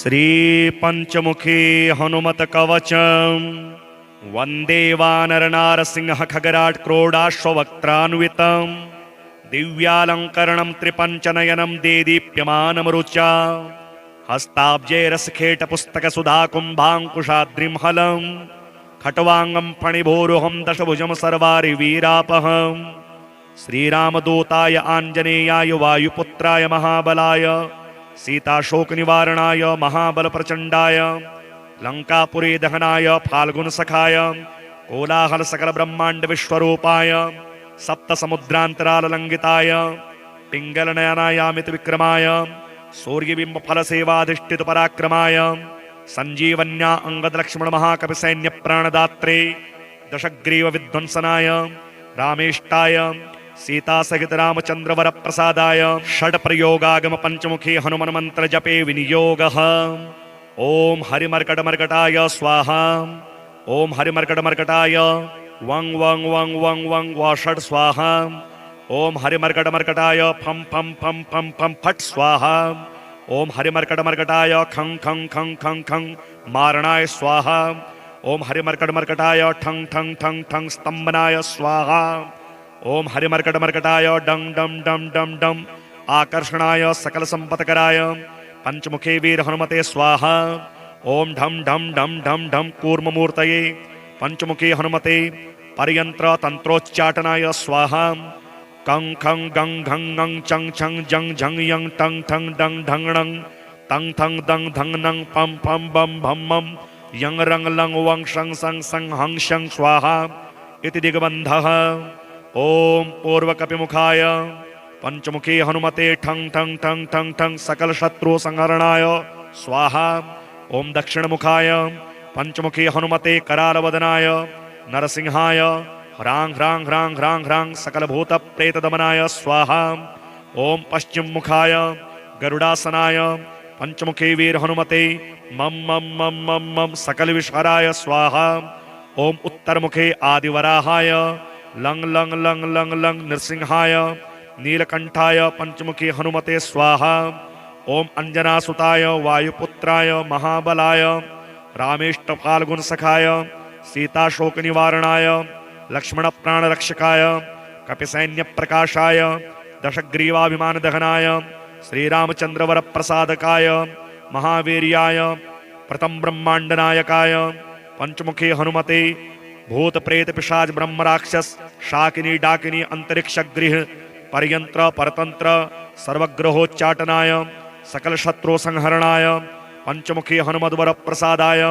श्री पंचमुखी हनुमत कवचम वंदे वानर नारसिंह खगराट क्रोडाश्वक्त्रान्वितम दिव्यालंकरणम त्रिपंचनयनम देदीप्यमानमरुचा हस्ताब्जे रसखेट पुस्तक सुधा कुंभांकुशाद्रिम हलम खट्वांगम फणिभोरुहम दशभुजम सर्वारि वीरापहम श्रीरामदूताय आंजनेयाय वायुपुत्राय महाबलाय सीताशोक निवारणाय महाबल प्रचंडाय लंकापुरी दहनाय फाल्गुन सखाय कोलाहल सकल ब्रह्मांड विश्वरूपाय सप्त समुद्रांतराल लंघिताय पिंगल नयनायामित विक्रमाय सूर्यबिंब फल सेवाधिष्ठित पराक्रमाय संजीवन्या अंगद लक्ष्मण महाकवि सैन्य प्राणदात्रे दशग्रीव विध्वंसनाय रामेष्टाय सीता सहित रामचंद्र वर प्रसादाय षड प्रयोगागम पंचमुखी हनुमान मंत्र जपे विनियोगः। ओम हरिमर्कट मर्कटाय स्वाहा। ओम हरिमर्कट मर्कटाय वंग वंग वंग वंग वंग व षड स्वाहा। ओम हरिमर्कट मर्कटाय फम फम फम फम फम फट स्वाहा। ओम हरिमर्कट मर्कटाय खंग खंग खंग खंग खंग मारणाय स्वाहा। ओम हरिमर्कट मर्कटाय ठंग ठंग ठंग ठंग स्तंभनाय स्वाहा। ओम हरिमर्कट मर्कटाय डंग डम डम डम डम आकर्षणाय सकल संपत्कराय पंचमुखे वीर हनुमते स्वाहा। ओम ढम ढम ढम ढम ढम कूर्ममूर्तये पंचमुखी हनुमते पर्यंत्र तंत्रोच्चाटनाय स्वाहा। कंग खंग गंग घंग गंग चंग छंग जंग झंग यंग टंग ठंग डंग ढंग णंग तंग थंग दंग धंग नंग पम पम बम भम मम यंग रंग लंग वंग शंग संग संग हंग शंग स्वाहा इति दिग्बंधः। ओम पूर्वकपिमुखाय पंचमुखी हनुमते ठंग ठंग ठंग ठंग ठंग सकल शत्रु संहरणाय स्वाहा। ओम दक्षिण मुखाय पंचमुखी हनुमते करालवदनाय नरसिंहाय ह्रांग ह्रांग ह्रांग ह्रांग ह्रांग सकल भूत प्रेत दमनाय स्वाहा। ओम पश्चिम मुखाय गरुडासनाय पंचमुखी वीर हनुमते मम मम मम मम मम सकल विषहराय स्वाहा। ओम उत्तर मुखे आदिवराहाय लंग लंग लंग लंग लंग नृसिंहाय नीलकंठाय पंचमुखी हनुमते स्वाहा। ओम अंजनासुताय वायुपुत्राय महाबलाय रामेष्ट फाल्गुन सखाय सीताशोक निवारणाय लक्ष्मण प्राण रक्षकाय कपिसैन्य प्रकाशाय दशग्रीवाभिमान दहनाय श्रीरामचंद्र वर प्रसादकाय महावीर्याय प्रथम ब्रह्मांड नायकाय पंचमुखी हनुमते भूत प्रेत पिशाच ब्रह्म राक्षस शाकिनी डाकिनी अंतरिक्ष गृह पर्यंत्र परतंत्र सर्वग्रहोच्चाटनाय सकल शत्रु संहरणाय पंचमुखी हनुमद्वर प्रसादाय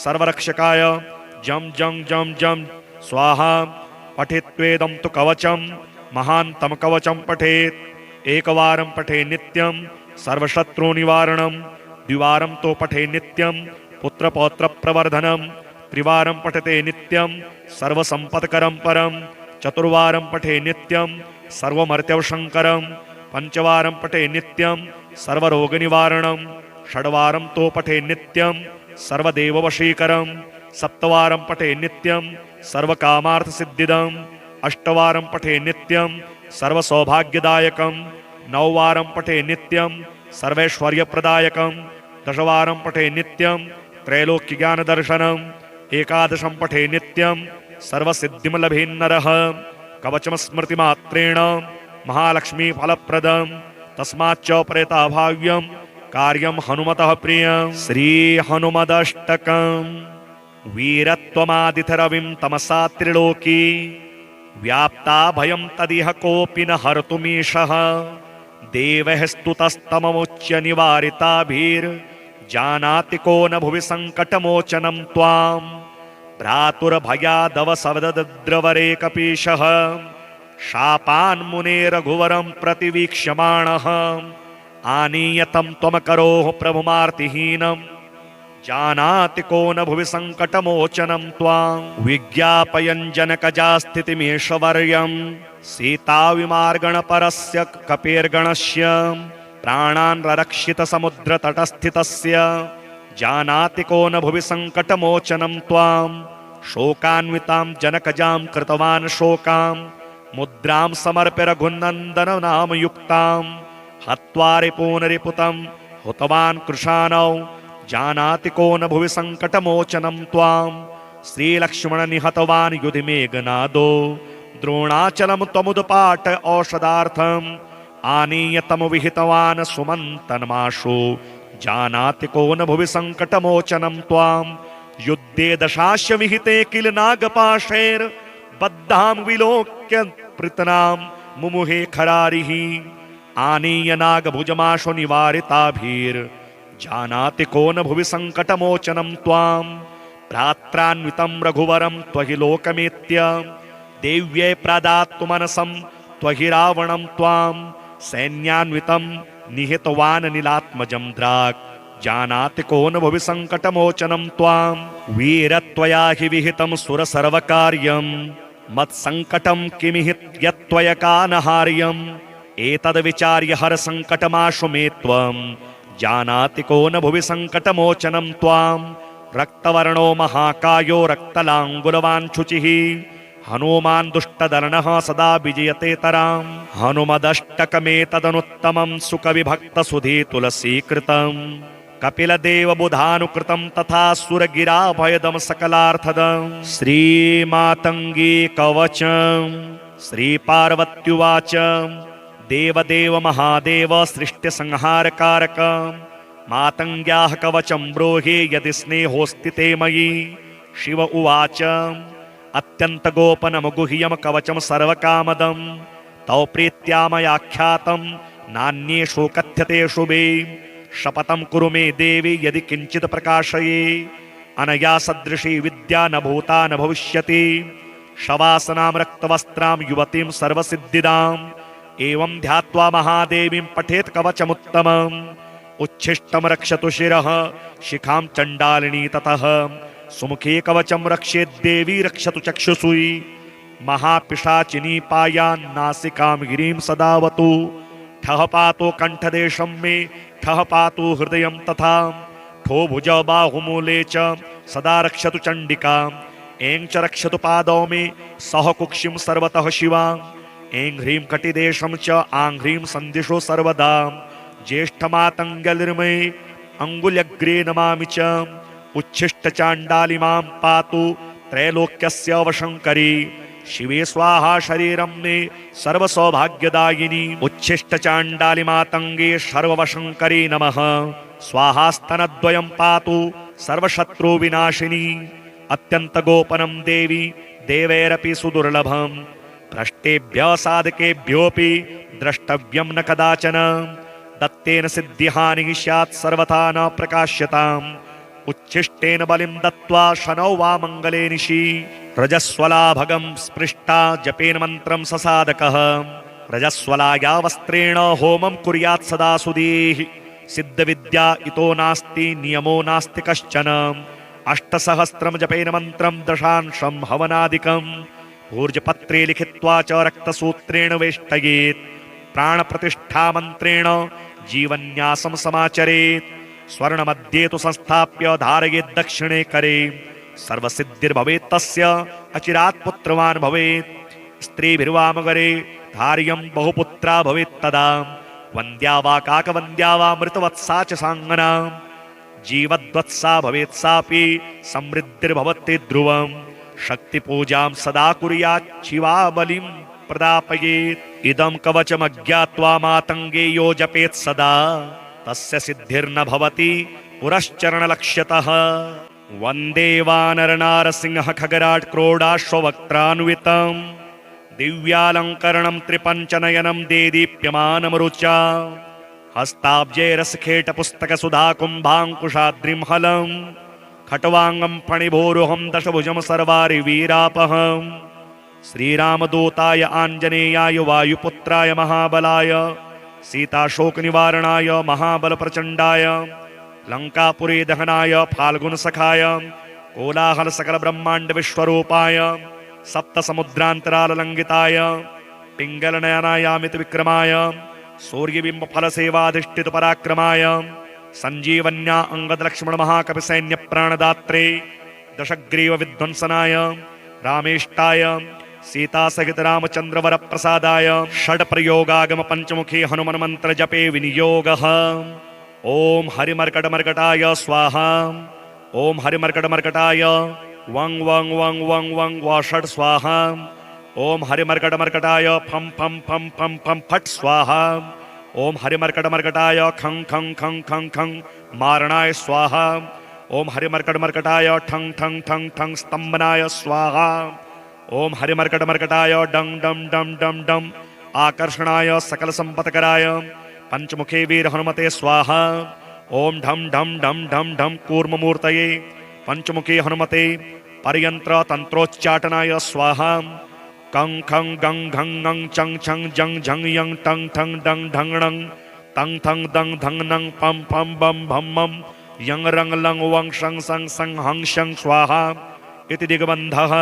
सर्वरक्षकाय जम जम जम जम स्वाहा। पठित्वेदं तु कवचम महान्तम कवचम पठेत एकवारं पठे नित्यं सर्वशत्रु निवारणं द्विवारं तो पठे नित्यं पुत्र पौत्र प्रवर्धनम् त्रिवारं पठते नित्यं सर्वसंपत्करं परं चतुर्वारं पठे नित्यं सर्वमर्त्यवशंकरं पंचवारं पठे नित्यं सर्वरोगनिवारणं षड्वारं तो पठे नित्यं सर्वदेववशीकरं सप्तवारं पठे नित्यं सर्वकामार्थसिद्धिदम् अष्टवारं पठे नित्यं सर्वसौभाग्यदायकं नववारं पठे नित्यं सर्वैश्वर्यप्रदायकं दशवारं पठे नित्यं त्रैलोक्यज्ञानदर्शनम् एकादशं पठे नित्यं सर्वसिद्धिं लभेन्नरः कवचम स्मृतिमात्रेण महालक्ष्मी फलप्रदं तस्माच्च प्रेताभाव्यं कार्यं हनुमतः प्रियं। श्री हनुमदष्टकं वीरत्वमादिथरविं तमसा त्रिलोकी व्याप्ता भयं तदिह कोऽपि न हर्तुमीशः देवः स्तुतस्तममुच्य निवारिताभिर्जानाति को न भुवि संकटमोचनं त्वां भ्रातुर्भयादवसवदद्रवरे कपीशः शापान्मुने रघुवरं प्रतिवीक्ष्यमाणः आनीयतं त्वमकरोः प्रभुमार्तिहीनं जानाति को न भुवि संकटमोचनं त्वां विज्ञापयन् जनकजास्थितिमीशवर्यं सीताविमार्गणपरस्य कपेर्गणस्य प्राणान् ररक्षित समुद्रतटस्थितस्य जानाति को न भुवि संकटमोचनं त्वां शोकान्वितां जनकजां कृतवान् शोकां मुद्रां समर्प्य रघुनन्दन नामयुक्तां हत्वा रिपून् रिपुतं हुतवान् कृशानौ जानाति को न भुवि संकटमोचनं त्वां श्रीलक्ष्मण निहतवान् युधि मेघनादो द्रोणाचलं त्वमुदपाट औषधार्थम् आनीय तम विहितवान् सुमन्तन्माशु जानाति को न भुवि संकटमोचनं त्वां युद्धे दशास्य विहिते किल नागपाशैर् बद्धां विलोक्य पृतनां मुमुहे खरारिः आनीय नागभुजमाशु निवारिताभिर् जानाति को न भुवि संकटमोचनं त्वां भ्रात्रान्वितं रघुवरं त्वहि लोकमेत्य देव्यै प्रदातु मनसं त्वहि रावणं त्वां सैन्यान्वितं निहितवान् नीलात्मजं द्राक् जानाति को न भुवि संकटमोचनं त्वां वीरत्वया हि विहितं सुरसर्वकार्यं मत्संकटं किमिहि यत्त्वयकानहार्यम् एतद्विचार्य हर संकटमाशु मे त्वं जानाति को न भुवि संकटमोचनं त्वां रक्तवर्णो महाकायो रक्तलाङ्गुलवान् शुचिः हनुमान् दुष्टदर्णः सदा विजयते तरां हनुमदष्टकमेतदनुत्तमं सुकविभक्तसुधे तुलसीकृतम् कपिलदेव बुधानुकृतं तथा सुरगिराभयदं सकलार्थदं श्रीमातङ्गी कवचं श्रीपार्वत्युवाच देवदेव महादेव सृष्टिसंहारकारक मातङ्ग्याः कवचं ब्रूहि यदि स्नेहोऽस्ति ते मयि शिव उवाच अत्यन्तगोपनमगुह्यं कवचं सर्वकामदं तौ प्रीत्या मयाख्यातं नान्येषु कथ्यतेषु मे शपथं कुरु मे देवी यदि किञ्चित् प्रकाशये अनया सदृशी विद्या न भूता न भविष्यति शवासनां रक्तवस्त्रां युवतीं सर्वसिद्धिदाम् एवं ध्यात्वा महादेवीं पठेत् कवचमुत्तमम् उच्छिष्टं रक्षतु शिरः शिखां चण्डालिनी ततः सुमुखे कवचं रक्षेद्देवी रक्षतु चक्षुषुः महापिशाचिनी पायान् नासिकां गिरिं सदावतु ठः पातु कण्ठदेशं मे ठः पातु हृदयं तथा ठो भुज बाहुमूले च सदा रक्षतु चण्डिकाम् ऐं च रक्षतु पादौ मे सह कुक्षिं सर्वतः शिवां ऐं ह्रीं कटिदेशं च आं ह्रीं सन्दिशो सर्वदा ज्येष्ठमातङ्गलिर्मे अङ्गुल्यग्रे नमामि च उच्छिष्टचाण्डालिमां पातु त्रैलोक्यस्य वशङ्करी शिवे स्वाहा शरीरं मे सर्वसौभाग्यदायिनी उच्छिष्टचाण्डालिमातङ्गे सर्ववशङ्करी नमः स्वाहास्तनद्वयं पातु सर्वशत्रुविनाशिनी अत्यन्तगोपनं देवी देवैरपि सुदुर्लभम् भ्रष्टेभ्यः साधकेभ्योऽपि द्रष्टव्यं न कदाचन दत्तेन सिद्धिहानिः स्यात् सर्वथा न प्रकाश्यताम् उच्छिष्टेन बलिं दत्त्वा शनौ वा मङ्गले निशि रजस्वलाभगं स्पृष्टा जपेन मन्त्रं ससाधकः रजस्वलाया वस्त्रेण होमं कुर्यात् सदा सुधीः सिद्धविद्या इतो नास्ति नियमो नास्ति कश्चन अष्टसहस्रं जपेन मन्त्रं दशांशं हवनादिकम् ऊर्जपत्रे लिखित्वा च रक्तसूत्रेण वेष्टयेत् प्राणप्रतिष्ठा मन्त्रेण जीवन्यासं समाचरेत् स्वर्णमध्ये तु संस्थाप्य धारयेत् दक्षिणे करे सर्वसिद्धिर्भवेत् तस्य अचिरात् पुत्रवान् भवेत् स्त्रीभिर्वामगरे धार्यं बहुपुत्रा भवेत् तदा वन्द्या वा काकवन्द्या वा मृतवत्सा च साङ्गना जीवद्वत्सा भवेत् सापि समृद्धिर्भवति ध्रुवम् शक्तिपूजां सदा कुर्यात् शिवा बलिं प्रदापयेत् इदं कवचमज्ञात्वा मातङ्गे यो जपेत् सदा तस्य सिद्धिर्न भवति पुरश्चरणलक्ष्यतः वन्दे वानरनारसिंह खगराट् क्रोडाश्ववक्त्रान्वितं दिव्यालङ्करणं त्रिपञ्चनयनं देदीप्यमानमरुचा हस्ताब्जैरसखेटपुस्तकसुधाकुम्भाङ्कुशाद्रिं हलं खट्वाङ्गं फणिभोरुहं दशभुजं सर्वारिवीरापहं श्रीरामदूताय आञ्जनेयाय वायुपुत्राय महाबलाय सीताशोकनिवारणाय महाबलप्रचण्डाय लङ्कापुरी दहनाय फाल्गुनसखाय कोलाहलसकलब्रह्माण्डविश्वरूपाय सप्तसमुद्रान्तराललङ्घिताय पिङ्गलनयनायामितविक्रमाय सूर्यबिम्बफलसेवाधिष्ठितपराक्रमाय सञ्जीवन्या अङ्गदलक्ष्मणमहाकविसैन्यप्राणदात्रे दशग्रीवविध्वंसनाय रामेष्टाय सीतासहित रामचन्द्रवरप्रसादाय षड्प्रयोगागम पञ्चमुखी हनुमन्मन्त्रजपे विनियोगः ओम हरिमर्कटमर्कटाय स्वाहा। ओम हरिमर्कटमर्कटाय वं वं वं वं वं वाषड स्वाहा। ओम हरिमर्कटमर्कटाय फं फं फं फं फं फट स्वाहा। ओम हरिमर्कटमर्कटाय खं खं खं खं खं मारणाय स्वाहा। ओम हरिमर्कटमर्कटाय ठं ठं ठं ठं स्तंभनाय स्वाहा। ओम हरिमर्कटमर्कटाय डं डं डं डं डं आकर्षणाय सकल संपत्कराय पंचमुखे वीर हनुमते स्वाहा। ओम ढम ढम ढम ढम ढम कूर्ममूर्तये पंचमुखी हनुमते परयंत्र तंत्रोच्चाटनाय स्वाहा। कं खं गं घं ङं चं छं जं झं यं टं ठं डं ढं णं तं थं दं धं नं पं फं बं भं मं यं रं लं वं शं सं सं हं शं स्वाहा इति दिग्बन्धः।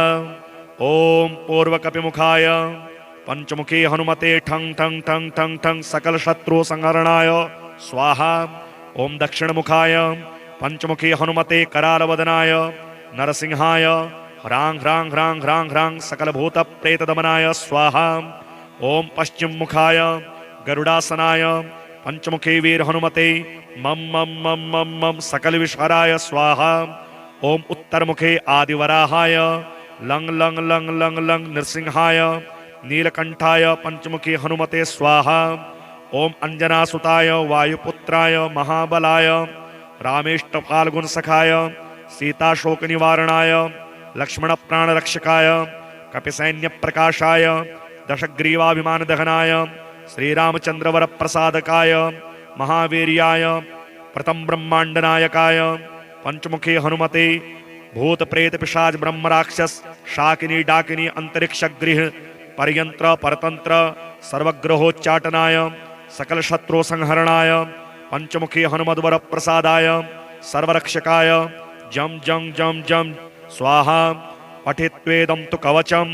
ओम पूर्वकपिमुखाय पंचमुखी हनुमते ठं ठं ठं ठं ठं सकल शत्रु संहरणाय स्वाहा। ओम दक्षिणमुखाय पंचमुखी हनुमते करालवदनाय नरसिंहाय ह्रां ह्रां ह्रां ह्रां ह्रां सकल भूत प्रेत दमनाय स्वाहा। ओम पश्चिम मुखाय गरुडासनाय पंचमुखी वीर हनुमते मम मम मम मम मम सकल विषहराय स्वाहा। ओम उत्तर मुखे आदिवराहाय लंग लंग लंग लंग लंग नृसिंहाय नीलकंठाय पंचमुखी हनुमते स्वाहा। ओम अंजनासुताय वायुपुत्राय महाबलाय रामेष्ट फाल्गुन सखाय सीताशोक निवारणाय लक्ष्मण प्राणरक्षकाय कपिसैन्य प्रकाशाय दशग्रीवाभिमान दहनाय श्रीरामचंद्र वर प्रसादकाय महावीर्याय प्रथम ब्रह्मांडनायकाय पंचमुखी हनुमते भूत प्रेत पिशाच ब्रह्म राक्षस शाकिनी डाकिनी अंतरिक्ष गृह परयंत्र परतंत्र सर्वग्रहोच्चाटनाय सकल शत्रु संहरणाय पंचमुखी हनुमद्वर प्रसादाय सर्वरक्षकाय जम जम जम जम स्वाहा। पठित्वेदं तु कवचम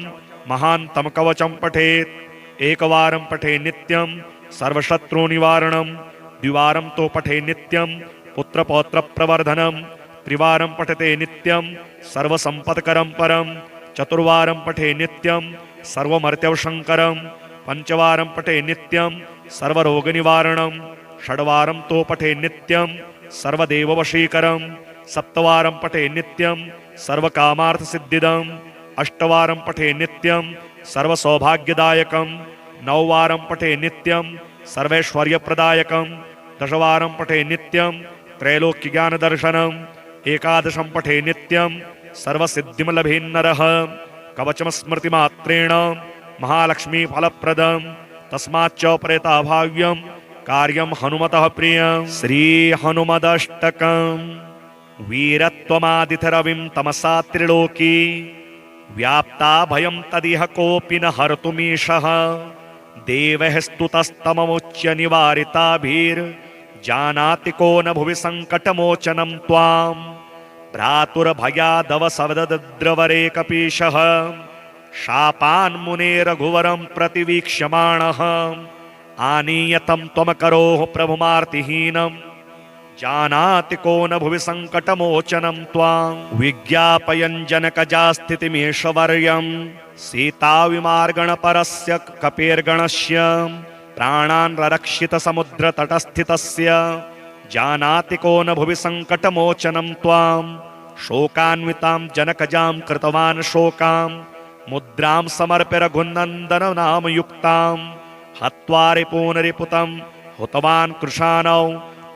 महान्तम कवचम पठेत एकवारं पठे नित्यं सर्वशत्रु निवारणं द्विवारं तो पठे नित्यं पुत्रपौत्र प्रवर्धनं त्रिवारं पठते नित्यं सर्वसंपत्करं परं चतुर्वारं पठे नित्यं सर्वमर्त्यवशंकरं पंचवारं पठे नित्यं सर्वरोगनिवारणं षड्वारं तो पठे नित्यं सर्वदेववशीकरं सप्तवारं पठे नित्यं सर्वकामार्थसिद्धिदम् अष्टवारं पठे नित्यं सर्वसौभाग्यदायकं नववारं पठे नित्यं सर्वैश्वर्यप्रदायकं दशवारं पठे नित्यं त्रैलोक्यज्ञानदर्शनम् एकादशं पठे नित्यं सर्वसिद्धिं लभेन्नरः कवचम स्मृतिमात्रेण महालक्ष्मी फलप्रदं तस्माच्च प्रेताभाव्यं कार्यं हनुमतः प्रियं। श्री हनुमदष्टकं वीरत्वमादिथरविं तमसा त्रिलोकी व्याप्ता भयं तदिह कोऽपि न हर्तुमीशः देवः स्तुतस्तममुच्य निवारिताभिर्जानाति को न भुवि संकटमोचनं त्वां भ्रातुर्भयादवसवदद्रवरे कपीशः शापान्मुने रघुवरं प्रतिवीक्ष्यमाणः आनीयतं त्वमकरोः प्रभुमार्तिहीनं जानाति को न भुवि संकटमोचनं त्वां विज्ञापयन् जनकजास्थितिमेषवर्यं सीताविमार्गणपरस्य कपेर्गणस्य प्राणान् ररक्षित समुद्रतटस्थितस्य जानाति को न भुवि संकटमोचनं त्वां शोकान्वितां जनकजां कृतवान् शोकां मुद्रां समर्प्य रघुनन्दन नामयुक्तां हत्वा रिपूनरिपुतं हुतवान् कृशानौ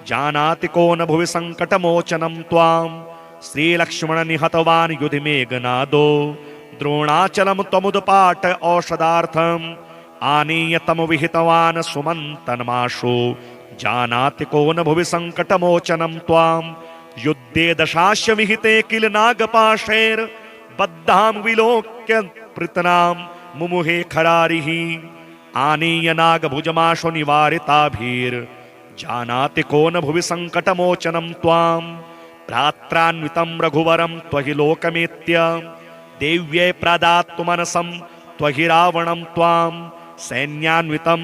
जानाति को न भुवि संकटमोचनं त्वां श्रीलक्ष्मण निहतवान् युधि मेघनादो द्रोणाचलं त्वमुदपाट औषधार्थम् आनीय तम विहितवान् सुमन्तन्माशु जानाति को न भुवि संकटमोचनं त्वां युद्धे दशास्य विहिते किल नागपाशैर् बद्धां विलोक्य पृतनां मुमुहे खरारिः आनीय नागभुजमाशु निवारिताभिर् जानाति को न भुवि संकटमोचनं त्वां भ्रात्रान्वितं रघुवरं त्वहि लोकमेत्य देव्यै प्रदातु मनसं त्वहि रावणं त्वां सैन्यान्वितं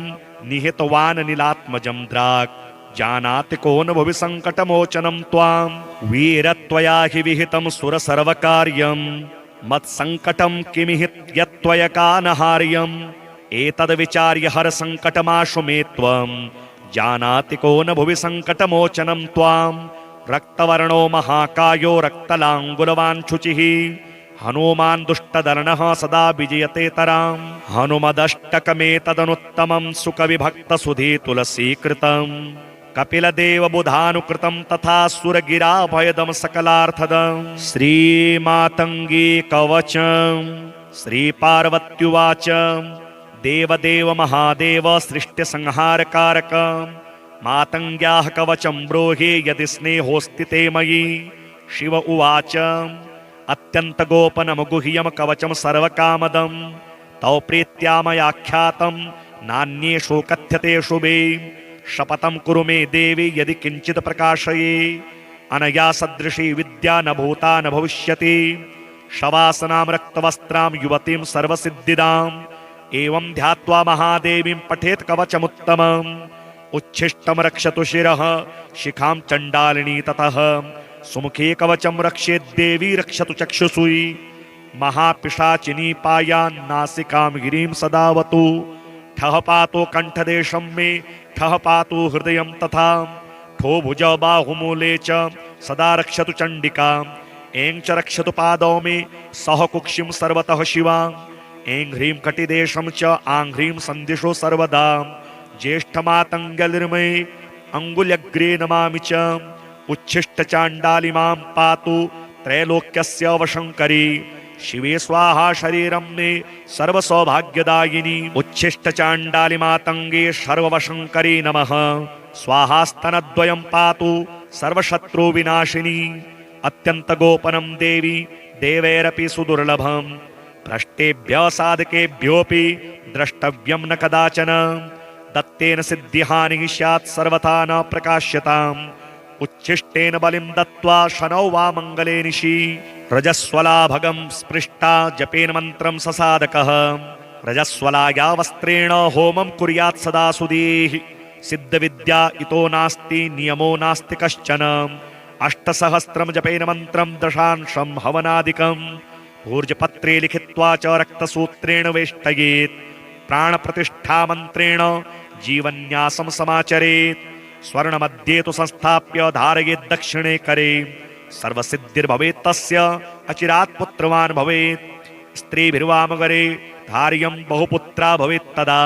निहितवान् नीलात्मजं द्राक् जानाति को न भुवि संकटमोचनं त्वां वीरत्वया हि विहितं सुरसर्वकार्यं मत्संकटं किमिहि यत्त्वया कानहार्यम् एतद्विचार्य हर संकटमाशु मे त्वं जानाति को न भुवि संकटमोचनं त्वां रक्तवर्णो महाकायो रक्तलाङ्गुलवान् शुचिः हनुमान् दुष्टदर्णः सदा विजयते तरां हनुमदष्टकमेतदनुत्तमं सुकविभक्तसुधे तुलसीकृतम् कपिलदेव बुधानुकृतं तथा सुरगिराभयदं सकलार्थदं श्रीमातङ्गी कवचं श्रीपार्वत्युवाच देवदेव महादेव सृष्टिसंहारकारक मातङ्ग्याः कवचं ब्रूहि यदि स्नेहोऽस्ति ते मयि शिव उवाच अत्यन्तगोपनमगुह्यं कवचं सर्वकामदं तौ प्रीत्या मयाख्यातं नान्येषु कथ्यते शुभे शपथं कुरु मे देवी यदि किंचित् प्रकाशये अनया सदृशी विद्या न भूता न भविष्यति शवासनां रक्तवस्त्रां युवतीं सर्वसिद्धिदाम् एवं ध्यात्वा महादेवीं पठेत् कवचमुत्तमम् उच्छिष्टं रक्षतु शिरः शिखां चण्डालिनी ततः सुमुखे कवचं रक्षेत् देवी रक्षतु चक्षुषी महापिशाचिनी पायान् नासिकां गिरिं सदावतु ठः पातु कण्ठदेशं मे ठः पातु हृदयं तथा ठो भुज बाहुमूले च सदा रक्षतु चण्डिका ऐं च रक्षतु पादौ मे सह कुक्षिं सर्वतः शिवा ऐं ह्रीं कटिदेशं च आं ह्रीं सन्दिशो सर्वदा ज्येष्ठमातङ्गलिर्मे अङ्गुल्यग्रे नमामि च उच्छिष्टचाण्डालिमां पातु त्रैलोक्यस्य वशङ्करी शिवे स्वाहा शरीरं मे सर्वसौभाग्यदायिनी उच्छिष्टचाण्डालिमातङ्गे सर्ववशङ्करी नमः स्वाहास्तनद्वयं पातु सर्वशत्रुविनाशिनी अत्यन्तगोपनं देवी देवैरपि सुदुर्लभं भ्रष्टेभ्यः साधकेभ्योऽपि द्रष्टव्यं न कदाचन दत्तेन सिद्धिहानिः स्यात् सर्वथा न प्रकाश्यताम् उच्छिष्टेन बलिं दत्त्वा शनौ वा मङ्गले निशि रजस्वलाभगं स्पृष्टा जपेन मन्त्रं ससाधकः रजस्वलाया वस्त्रेण होमं कुर्यात् सदा सुधीः सिद्धविद्या इतो नास्ति नियमो नास्ति कश्चन अष्टसहस्रं जपेन मन्त्रं दशांशं हवनादिकं ऊर्जपत्रे लिखित्वा च रक्तसूत्रेण वेष्टयेत् प्राणप्रतिष्ठा मन्त्रेण जीवन्यासं समाचरेत् स्वर्णमध्ये तु संस्थाप्य धारयेत् दक्षिणे करे सर्वसिद्धिर्भवेत् तस्य अचिरात् पुत्रवान् भवेत् स्त्रीभिर्वामगरे धार्यं बहुपुत्रा भवेत् तदा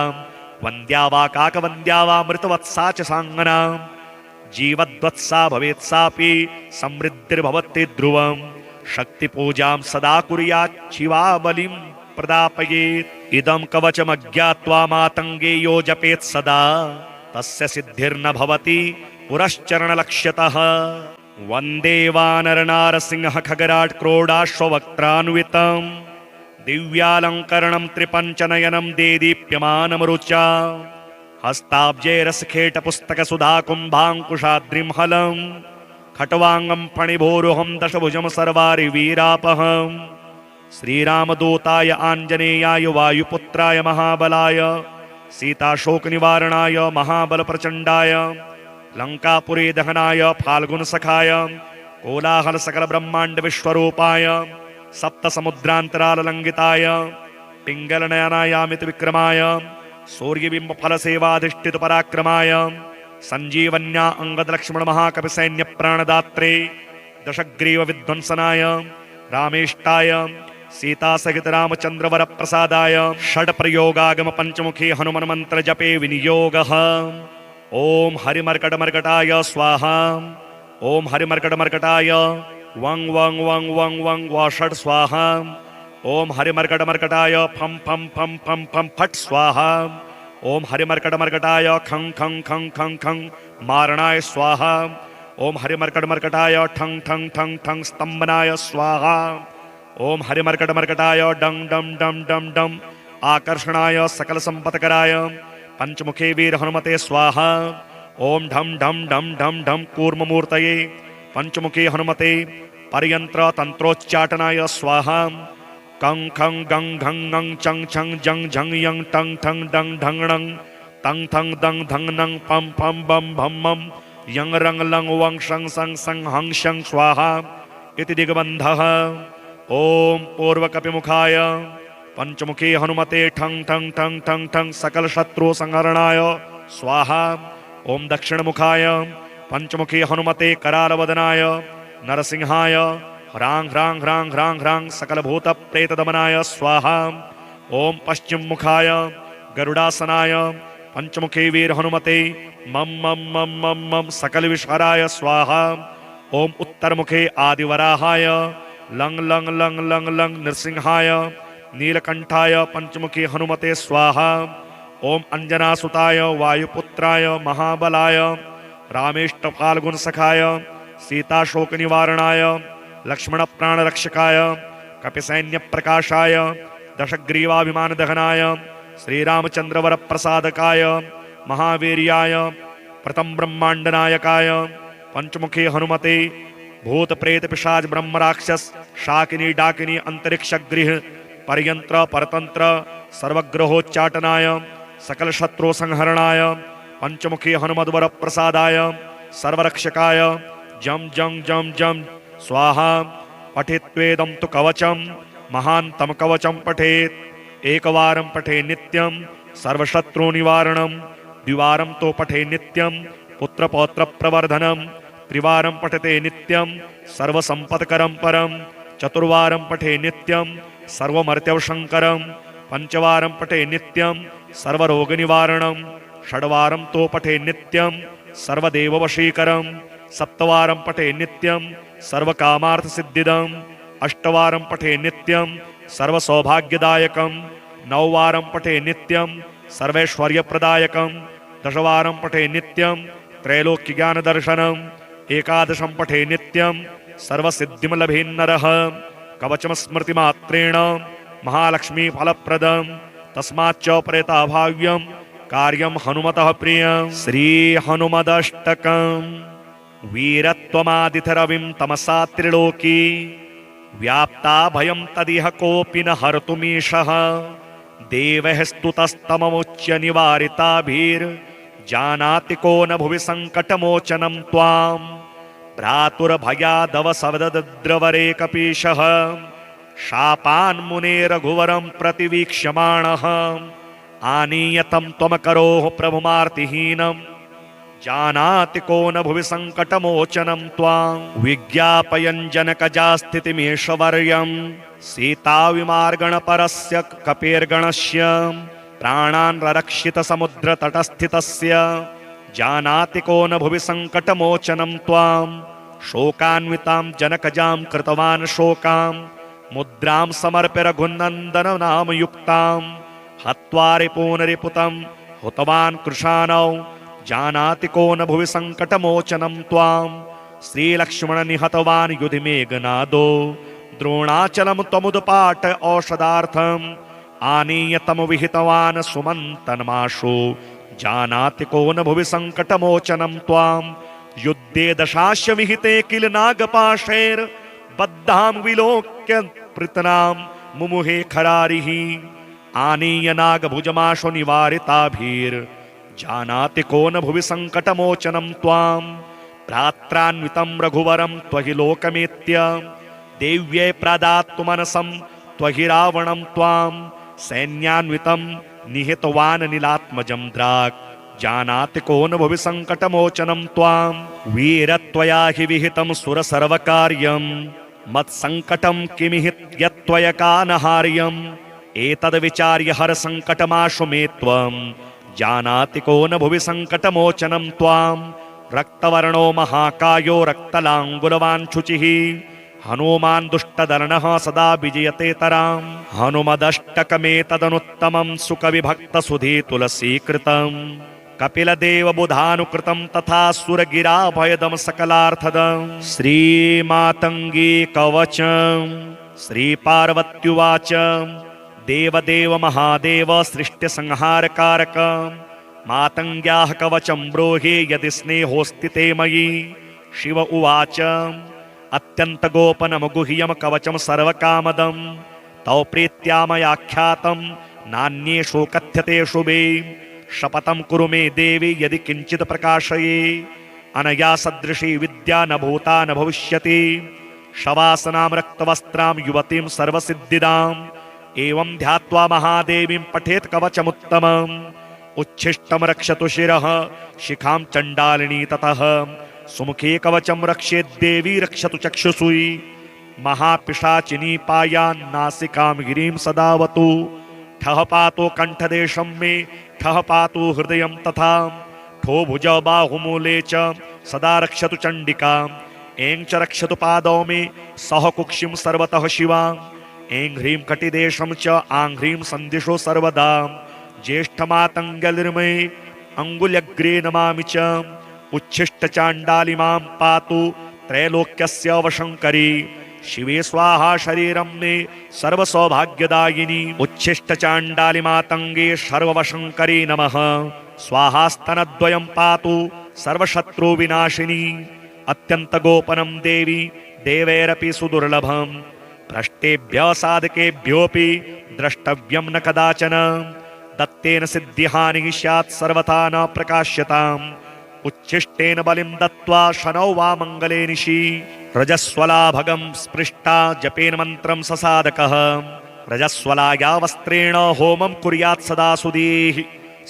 वन्द्या वा काकवन्द्या वा मृतवत्सा च साङ्गना जीवद्वत्सा भवेत् सापि समृद्धिर्भवति ध्रुवम् शक्तिपूजां सदा कुर्यात् शिवा बलिं प्रदापयेत् इदं कवचमज्ञात्वा मातङ्गे यो जपेत् सदा तस्य सिद्धिर्न भवति पुरश्चरणलक्ष्यतः वन्दे वानरनारसिंह खगराट् क्रोडाश्ववक्त्रान्वितं दिव्यालङ्करणं त्रिपञ्चनयनं देदीप्यमानमरुचा हस्ताब्जैरसखेटपुस्तकसुधाकुम्भाङ्कुशाद्रिं हलं खट्वाङ्गं फणिभोरुहं दशभुजं सर्वारिवीरापहं श्रीरामदूताय आञ्जनेयाय वायुपुत्राय महाबलाय सीताशोकनिवारणाय महाबलप्रचण्डाय लङ्कापुरे दहनाय फाल्गुनसखाय कोलाहलसकलब्रह्माण्डविश्वरूपाय सप्तसमुद्रान्तराललङ्घिताय पिङ्गलनयनायामितविक्रमाय सूर्यबिम्बफलसेवाधिष्ठितपराक्रमाय सञ्जीवन्या अङ्गदलक्ष्मणमहाकविसैन्यप्राणदात्रे दशग्रीवविध्वंसनाय रामेष्टाय सीतासहित रामचन्द्रवरप्रसादाय षड्प्रयोगागम पञ्चमुखी हनुमन्मन्त्र जपे विनियोगः ॐ हरिमर्कटमर्कटाय स्वाहा ॐ हरिमर्कटमर्कटाय वं वं वं वं वं व षट् स्वाहा ॐ हरिमर्कटमर्कटाय फं फं फं फं फं फट् स्वाहा ॐ हरिमर्कटमर्कटाय खं खं खं खं खं मारणाय स्वाहा ॐ हरिमर्कटमर्कटाय ठं ठं ठं ठं स्तम्भनाय स्वाहा ॐ हरिमर्कटमर्कटाय डं डं डं डं डं आकर्षणाय सकलसम्पत्कराय पंचमुखे वीर हनुमते स्वाहा ॐ ढं ढं ढं ढं ढं कूर्ममूर्तये पंचमुखे हनुमते पर्यंत्र तंत्रोच्चाटनाय स्वाहा कं खं गं घं ङं चं छं जं झं यं टं ठं डं ढं णं तं थं दं धं नं पं फं बं भं मं यं रं लं वं शं सं सं हं शं स्वाहा इति दिग्बन्धः ॐ पूर्वकपिमुखाय पंचमुखी हनुमते ठं ठं ठं ठं ठं सकल शत्रु संहरणाय स्वाहा ओम दक्षिणमुखाय पंचमुखी हनुमते करालवदनाय नरसिंहाय ह्रां ह्रां ह्रां ह्रां ह्रां सकलभूतप्रेतदमनाय स्वाहा। ओम पश्चिममुखाय गरुडासनाय पंचमुखी वीर हनुमते मम मम मम मम मम सकलविषहराय स्वाहा। ओम उत्तरमुखे आदिवराहाय लंग लंग लंग लंग लंग नृसिंहाय नीलकंठाय पंचमुखी हनुमते स्वाहा। ओम अंजनासुताय वायुपुत्राय महाबलाय रामेष्ट फाल्गुन सखाय सीताशोक निवारणाय लक्ष्मण प्राणरक्षकाय कपिसैन्य प्रकाशाय दशग्रीवाभिमान दहनाय श्रीरामचंद्र वर प्रसादकाय महावीर्याय प्रथम ब्रह्मांड नायकाय पंचमुखी हनुमते भूत प्रेत पिशाच ब्रह्म राक्षस शाकिनी डाकिनी अंतरिक्ष गृह परयंत्र परतंत्र सर्वग्रहोच्चाटनाय सकल शत्रु संहरणाय पंचमुखी हनुमद्वर प्रसादाय सर्वरक्षकाय जम जम जम जम स्वाहा। पठित्वेदं तु कवचम महान्तम कवचम पठेत एकवारं पठे नित्यं सर्वशत्रु निवारणं द्विवारं तो पठे नित्यं पुत्रपौत्र प्रवर्धनं त्रिवारं पठते नित्यं सर्वसंपत्करं परं चतुर्वारं पठे नित्यं सर्वमर्त्यवशंकरं पंचवारं पठे नित्यं सर्वरोगनिवारणं षड्वारं तो पठे नित्यं सर्वदेववशीकरं सप्तवारं पठे नित्यं सर्वकामार्थसिद्धिदम् अष्टवारं पठे नित्यं सर्वसौभाग्यदायकं नववारं पठे नित्यं सर्वैश्वर्यप्रदायकं दशवारं पठे नित्यं त्रैलोक्यज्ञानदर्शनम् एकादशं पठे नित्यं सर्वसिद्धिं लभेन्नरः कवचम स्मृतिमात्रेण महालक्ष्मी फलप्रदं तस्माच्च प्रेताभाव्यं कार्यं हनुमतः प्रियं। श्री हनुमदष्टकं वीरत्वमादिथरविं तमसा त्रिलोकी व्याप्ता भयं तदिह कोऽपि न हर्तुमीशः देवः स्तुतस्तममुच्य निवारिताभिर्जानाति को न भुवि संकटमोचनं त्वां भ्रातुर्भयादवसवदद्रवरे कपीशः शापान्मुने रघुवरं प्रतिवीक्ष्यमाणः आनीयतं त्वमकरोः प्रभुमार्तिहीनं जानाति को न भुवि संकटमोचनं त्वां विज्ञापयन् जनकजास्थितिमीशवर्यं सीताविमार्गणपरस्य कपेर्गणस्य प्राणान् ररक्षित समुद्रतटस्थितस्य जानाति को न भुवि संकटमोचनं त्वां शोकान्वितां जनकजां कृतवान् शोकां मुद्रां समर्प्य रघुनन्दन नामयुक्तां हत्वा रिपूनरिपुतं हुतवान् कृशानौ जानाति को न भुवि संकटमोचनं त्वां श्रीलक्ष्मण निहतवान् युधि मेघनादो द्रोणाचलं त्वमुदपाट औषधार्थम् आनीय तम विहितवान् सुमन्तन्माशु जानाति को न भुवि संकटमोचनं त्वां युद्धे दशास्य विहिते किल नागपाशैर् बद्धां विलोक्य पृतनां मुमुहे खरारिः आनीय नागभुजमाशु निवारिताभिर् जानाति को न भुवि संकटमोचनं त्वां भ्रात्रान्वितं रघुवरं त्वहि लोकमेत्य देव्यै प्रदातु मनसं त्वहि रावणं त्वां सैन्यान्वितं निहितवान् नीलात्मजं द्राक् जानाति को न भुवि संकटमोचनं त्वां वीरत्वया हि विहितं सुरसर्वकार्यं मत्संकटं किमिहि यत्त्वयकानहार्यम् एतद्विचार्य हर संकटमाशु मे त्वं जानाति को न भुवि संकटमोचनं त्वां रक्तवर्णो महाकायो रक्तलाङ्गुलवान् शुचिः हनुमान् दुष्टदर्णः सदा विजयते तरां हनुमदष्टकमेतदनुत्तमं सुकविभक्तसुधी तुलसीकृतं कपिलदेवबुधानुकृतं तथा सुरगिराभयदं सकलार्थदं श्रीमातङ्गी कवचं श्रीपार्वत्युवाच देवदेव महादेव सृष्टिसंहारकारक मातङ्ग्याः कवचं ब्रूहि यदि स्नेहोऽस्ति ते मयि शिव उवाच अत्यन्तगोपनमगुह्यं कवचं सर्वकामदं तौ प्रीत्या मयाख्यातं नान्येषु कथ्यते शुभे शपथं कुरु मे देवी यदि किञ्चित् प्रकाशये अनया सदृशी विद्या न भूता न भविष्यति शवासनां रक्तवस्त्रां युवतीं सर्वसिद्धिदाम् एवं ध्यात्वा महादेवीं पठेत् कवचमुत्तमम् उच्छिष्टम रक्षतु शिरः शिखां चंडालिनी ततः सुमुखे कवचम रक्षेत् देवी रक्षतु चक्षुषुई महापिशाचिनी पायान्नासिकां गिरिं सदावतु ठः पातु कंठदेशं मे ठः पातु हृदयं तथा ठो भुज बाहुमूले च सदा रक्षतु चंडिका ऐं च रक्षतु पादौ मे सह कुक्षिं सर्वतः शिवां ऐं ह्रीं कटिदेशं च आं ह्रीं सन्दिशो सर्वदा ज्येष्ठमातङ्गलिर्मे अङ्गुल्यग्रे नमामि च उच्छिष्टचाण्डालिमां पातु त्रैलोक्यस्य वशङ्करी शिवे स्वाहा शरीरं मे सर्वसौभाग्यदायिनी उच्छिष्टचाण्डालिमातङ्गे सर्ववशङ्करी नमः स्वाहास्तनद्वयं पातु सर्वशत्रुविनाशिनी अत्यन्तगोपनं देवी देवैरपि सुदुर्लभं भ्रष्टेभ्यः साधकेभ्योऽपि द्रष्टव्यं न कदाचन दत्तेन सिद्धिहानिः स्यात् सर्वथा न प्रकाश्यताम् उच्छिष्टेन बलिं दत्त्वा शनौ वा मङ्गले निशि रजस्वलाभगं स्पृष्टा जपेन मन्त्रं ससाधकः रजस्वलाया वस्त्रेण होमं कुर्यात् सदा सुधीः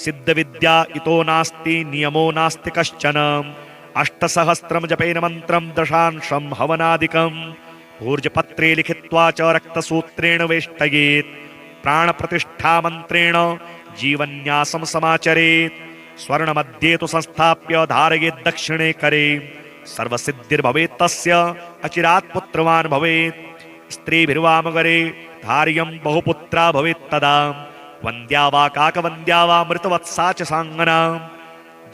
सिद्धविद्या इतो नास्ति नियमो नास्ति कश्चन अष्टसहस्रं जपेन मन्त्रं दशांशं हवनादिकं ऊर्जपत्रे लिखित्वा च रक्तसूत्रेण वेष्टयेत् प्राणप्रतिष्ठा मन्त्रेण जीवन्यासं समाचरेत् स्वर्णमध्ये तु संस्थाप्य धारयेत् दक्षिणे करे सर्वसिद्धिर्भवेत् तस्य अचिरात् पुत्रवान् भवेत् स्त्रीभिर्वामगरे धार्यं बहुपुत्रा भवेत् तदा वन्द्या वा काकवन्द्या वा मृतवत्सा च साङ्गना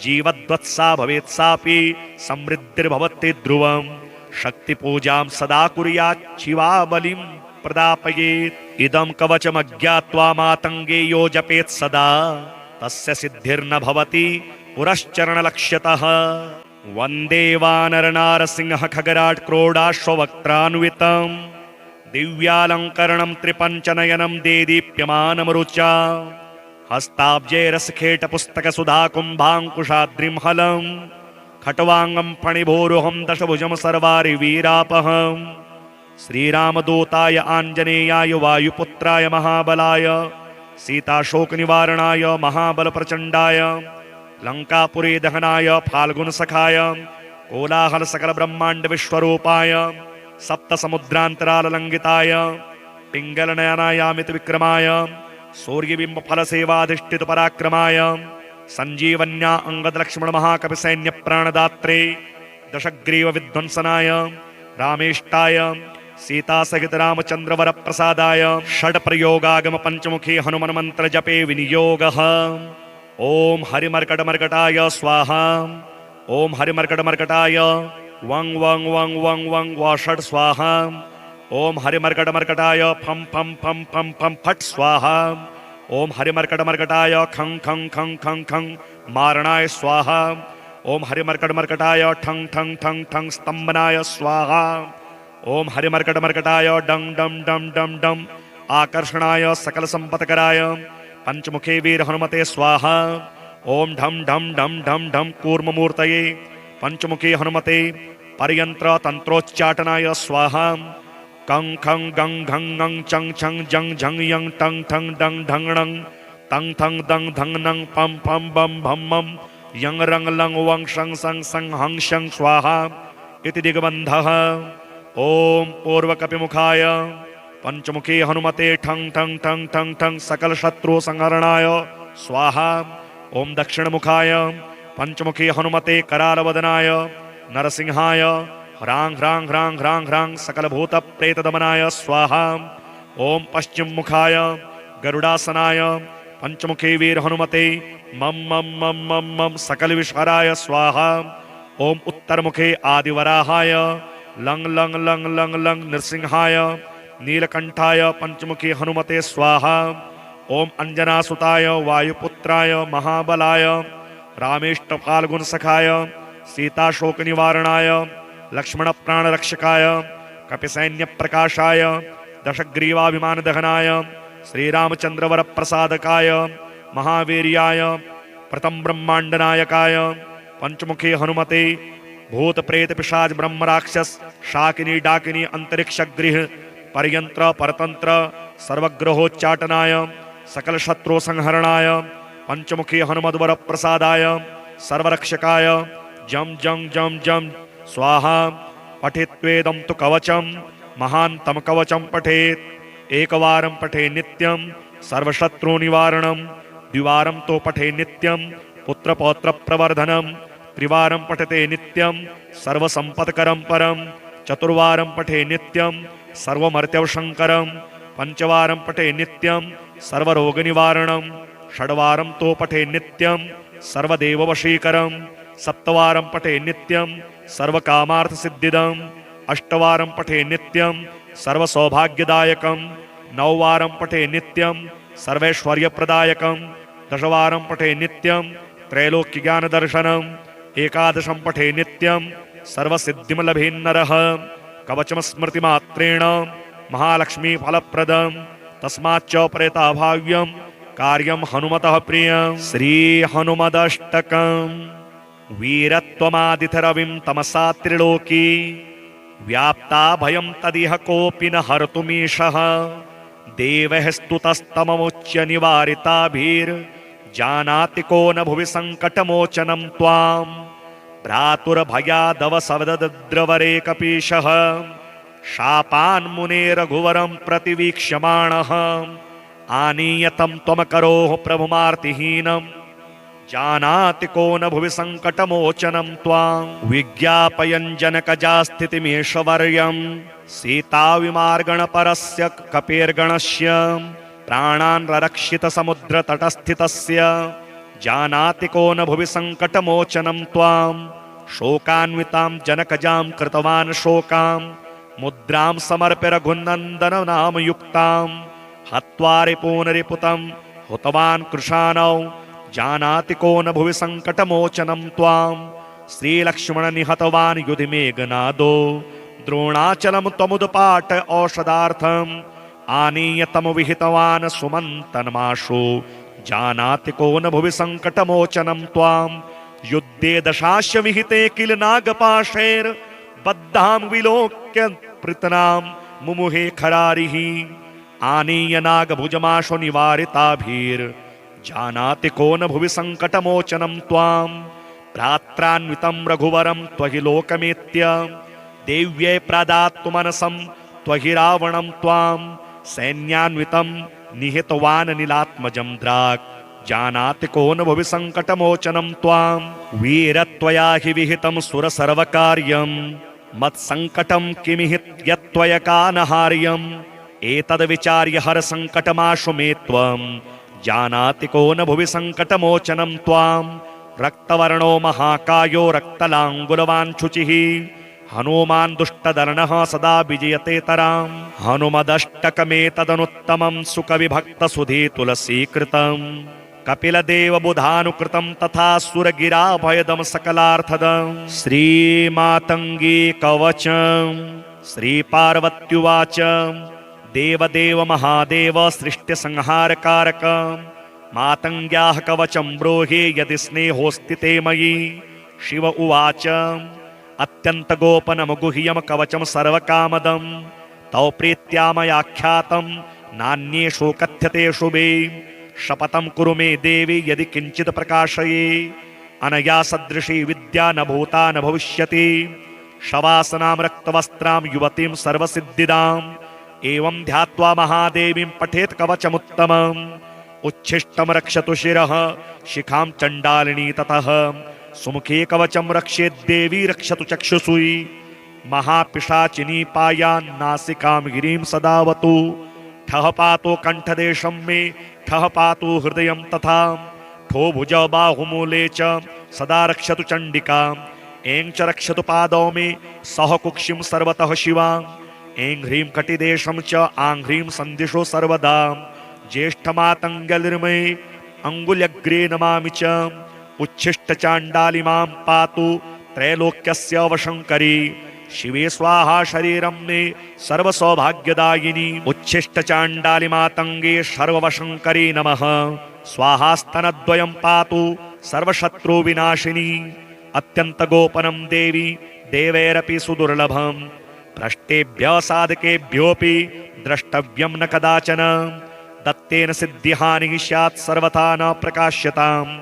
जीवद्वत्सा भवेत् सापि समृद्धिर्भवति ध्रुवम् शक्तिपूजां सदा कुर्यात् शिवा बलिं प्रदापयेत् इदं कवचमज्ञात्वा मातङ्गे यो जपेत् सदा तस्य सिद्धिर्न भवति पुरश्चरणलक्ष्यतः वन्दे वानरनारसिंह खगराट् क्रोडाश्ववक्त्रान्वितम् दिव्यालङ्करणं त्रिपञ्चनयनं देदीप्यमानमरुचा हस्ताब्जैरसखेटपुस्तकसुधाकुम्भाङ्कुशाद्रिं हलं खट्वाङ्गं फणिभोरुहं दशभुजं सर्वारिवीरापहं श्रीरामदूताय आञ्जनेयाय वायुपुत्राय महाबलाय सीताशोकनिवारणाय महाबलप्रचण्डाय लङ्कापुरे दहनाय फाल्गुनसखाय कोलाहलसकलब्रह्माण्डविश्वरूपाय सप्तसमुद्रान्तराललङ्घिताय पिङ्गलनयनायामितविक्रमाय सूर्यबिम्बफलसेवाधिष्ठितपराक्रमाय सञ्जीवन्या अङ्गदलक्ष्मणमहाकविसैन्यप्राणदात्रे दशग्रीवविध्वंसनाय रामेष्टाय सीतासहित रामचन्द्रवरप्रसादाय षड्प्रयोगागमपञ्चमुखी हनुमन्मन्त्रजपे विनियोगः ॐ हरिमर्कटमर्कटाय स्वाहा ॐ हरिमर्कटमर्कटाय वं वं वं वं वं षट् स्वाहा ॐ हरिमर्कटमर्कटाय फं फं फं फं फं फट् स्वाहा ॐ हरिमर्कटमर्कटाय खं खं खं खं खं मारणाय स्वाहा ॐ हरिमर्कटमर्कटाय ठं ठं ठं ठं स्तम्भनाय स्वाहा ॐ हरिमर्कटमर्कटाय डं डं डं डं डं आकर्षणाय सकलसम्पत्कराय पंचमुखे वीर हनुमते स्वाहा ॐ ढं ढं ढं ढं ढं कूर्ममूर्तये पंचमुखे हनुमते पर्यंत्र तंत्रोच्चाटनाय स्वाहा कं खं गं घं ङं चं छं जं झं यं टं ठं डं ढं णं तं थं दं धं नं पं फं बं भं मं यं रं लं वं शं सं सं हं शं स्वाहा इति दिग्बन्धः ॐ पूर्वकपिमुखाय पंचमुखी हनुमते ठं ठं ठं ठं ठं सकलशत्रुसंहरणाय स्वाहा ॐ दक्षिणमुखाय पंचमुखी हनुमते करालवदनाय नरसिंहाय ह्रां ह्रां ह्रां ह्रां ह्रां सकलभूतप्रेतदमनाय स्वाहा ॐ पश्चिममुखाय गरुडासनाय पंचमुखी वीर हनुमते मम मम मम मम मम सकलविषहराय स्वाहा ॐ उत्तरमुखे आदिवराहाय लंग लंग लंग लंग लंग नृसिंहाय नीलकंठाय पंचमुखी हनुमते स्वाहा ॐ अंजनासुताय वायुपुत्राय महाबलाय रामेष्टफाल्गुनसखाय सीताशोकनिवारणाय लक्ष्मणप्राणरक्षकाय कपिसैन्यप्रकाशाय दशग्रीवाभिमानदहनाय श्रीरामचन्द्रवरप्रसादकाय महावीर्याय प्रथम ब्रह्माण्डनायकाय पंचमुखी हनुमते भूत प्रेत पिशाच ब्रह्म राक्षस शाकिनी डाकिनी अंतरिक्षगृह पर्यंत्र परतंत्र सर्वग्रहोच्चाटनाय सकल शत्रु संहरणाय पंचमुखी हनुमद्वर प्रसादाय सर्वरक्षकाय जम जम जम जम स्वाहा। पठित्वेदं तु कवचं महान्तं कवचं पठेत्। एकवारं पठे नित्यं सर्वशत्रुनिवारणं। द्विवारं तो पठे नित्यं पुत्रपौत्रप्रवर्धनं। त्रिवारं पठते नित्यं सर्वसम्पत्करं परं। चतुर्वारं पठे नित्यं सर्वमर्त्यवशङ्करं। पंचवारं पठे नित्यं सर्वरोगनिवारणं। षड्वारं तो पठे नित्यं सर्वदेववशीकरं। सप्तवारं पठे नित्यं सर्वकामार्थसिद्धिदम्। अष्टवारं पठे नित्यं सर्वसौभाग्यदायकं। नववारं पठे नित्यं सर्वैश्वर्यप्रदायकं। दशवारं पठे नित्यं त्रैलोक्यज्ञानदर्शनम्। एकादशं पठे नित्यं सर्वसिद्धिं लभेन्नरः। कवचं स्मृतिमात्रेण महालक्ष्मीफलप्रदं। तस्माच्च प्रेताभाव्यं कार्यं हनुमतः प्रियं। श्रीहनुमदष्टकम्। वीरत्वमादिथरविं तमसा त्रिलोकी व्याप्ता भयं तदिह कोऽपि न हर्तुमीशः। देवः स्तुतस्तममुच्य निवारिताभिर्जानाति को न भुवि सङ्कटमोचनं त्वां। भ्रातुर्भयादवसवदद्रवरे कपीशः शापान्मुने रघुवरं प्रतिवीक्ष्यमाणः। आनीयतं त्वमकरोः प्रभुमार्तिहीनं जानाति को न भुवि सङ्कटमोचनं त्वां। विज्ञापयन् जनकजास्थितिमेषवर्यं सीताविमार्गणपरस्य कपेर्गणस्य प्राणान् ररक्षितसमुद्रतटस्थितस्य जानाति को न भुवि सङ्कटमोचनं त्वां। शोकान्वितां जनकजां कृतवान् शोकां मुद्रां समर्प्य रघुनन्दन नामयुक्तां। हत्वा रिपूनरिपुतं हुतवान् कृशानौ जानाति को न भुवि सङ्कटमोचनं त्वां। श्रीलक्ष्मण निहतवान् युधि मेघनादो द्रोणाचलं त्वमुदपाट औषधार्थम्। आनीय तम विहितवान् सुमन्तन्माशु जानाति को न भुवि सङ्कटमोचनं त्वां। युद्धे दशास्य विहिते किल नागपाशैर् बद्धां विलोक्य पृतनां मुमुहे खरारिः। आनीय नागभुजमाशु निवारिताभिर् जानाति को न भुवि सङ्कटमोचनं त्वां। भ्रात्रान्वितं रघुवरं त्वहि लोकमेत्य देव्यै प्रदातु मनसं त्वहि रावणं त्वां। सैन्यान्वितं निहितवान् नीलात्मजं द्राक् जानाति को न भुवि सङ्कटमोचनं त्वां। वीरत्वया हि विहितं सुरसर्वकार्यं मत्सङ्कटं किमिहि यत्त्वयकानहार्यम्। एतद्विचार्य हर सङ्कटमाशु मे त्वं जानाति को न भुवि सङ्कटमोचनं त्वां। रक्तवर्णो महाकायो रक्तलाङ्गुलवान् शुचिः हनुमान् दुष्टदर्णः सदा विजयते तराम्। हनुमदष्टकमेतदनुत्तमं सुकविभक्तसुधे तुलसीकृतम्। कपिलदेवबुधानुकृतं तथा सुरगिराभयदं सकलार्थदं। श्रीमातङ्गी कवचं श्रीपार्वत्युवाच देवदेव महादेव सृष्टिसंहारकारक मातङ्ग्याः कवचं ब्रूहि यदि स्नेहोऽस्ति ते मयि। शिव उवाच अत्यन्तगोपनमगुह्यं कवचं सर्वकामदं तौ प्रीत्या मयाख्यातं नान्येषु कथ्यते शुभे। शपथं कुरु मे देवी यदि किञ्चित् प्रकाशये अनया सदृशी विद्या न भूता न भविष्यति। शवासनां रक्तवस्त्रां युवतीं सर्वसिद्धिदाम् एवं ध्यात्वा महादेवीं पठेत् कवचमुत्तमम्। उच्छिष्टं रक्षतु शिरः शिखां चण्डालिनी ततः सुमुखे कवचं रक्षेद्देवी रक्षतु चक्षुषी। महापिशाचिनी पायान् नासिकां गिरिं सदावतु। ठः पातु कण्ठदेशं मे ठः पातु हृदयं तथा। ठो भुज बाहुमूले च सदा रक्षतु चण्डिकाम्। ऐं च रक्षतु पादौ मे सह कुक्षिं सर्वतः शिवाम्। ऐं ह्रीं कटिदेशं च आं ह्रीं सन्दिशो सर्वदा। ज्येष्ठमातङ्गलिर्मे अङ्गुल्यग्रे नमामि च। उच्छिष्टचाण्डालिमां पातु त्रैलोक्यस्य वशङ्करी। शिवे स्वाहा शरीरं मे सर्वसौभाग्यदायिनी। उच्छिष्टचाण्डालिमातङ्गे सर्ववशङ्करी नमः। स्वाहास्तनद्वयं पातु सर्वशत्रुविनाशिनी। अत्यन्तगोपनं देवी देवैरपि सुदुर्लभम्। भ्रष्टेभ्यः साधकेभ्योऽपि द्रष्टव्यं न कदाचन। दत्तेन सिद्धिहानिः स्यात् सर्वथा न प्रकाश्यताम्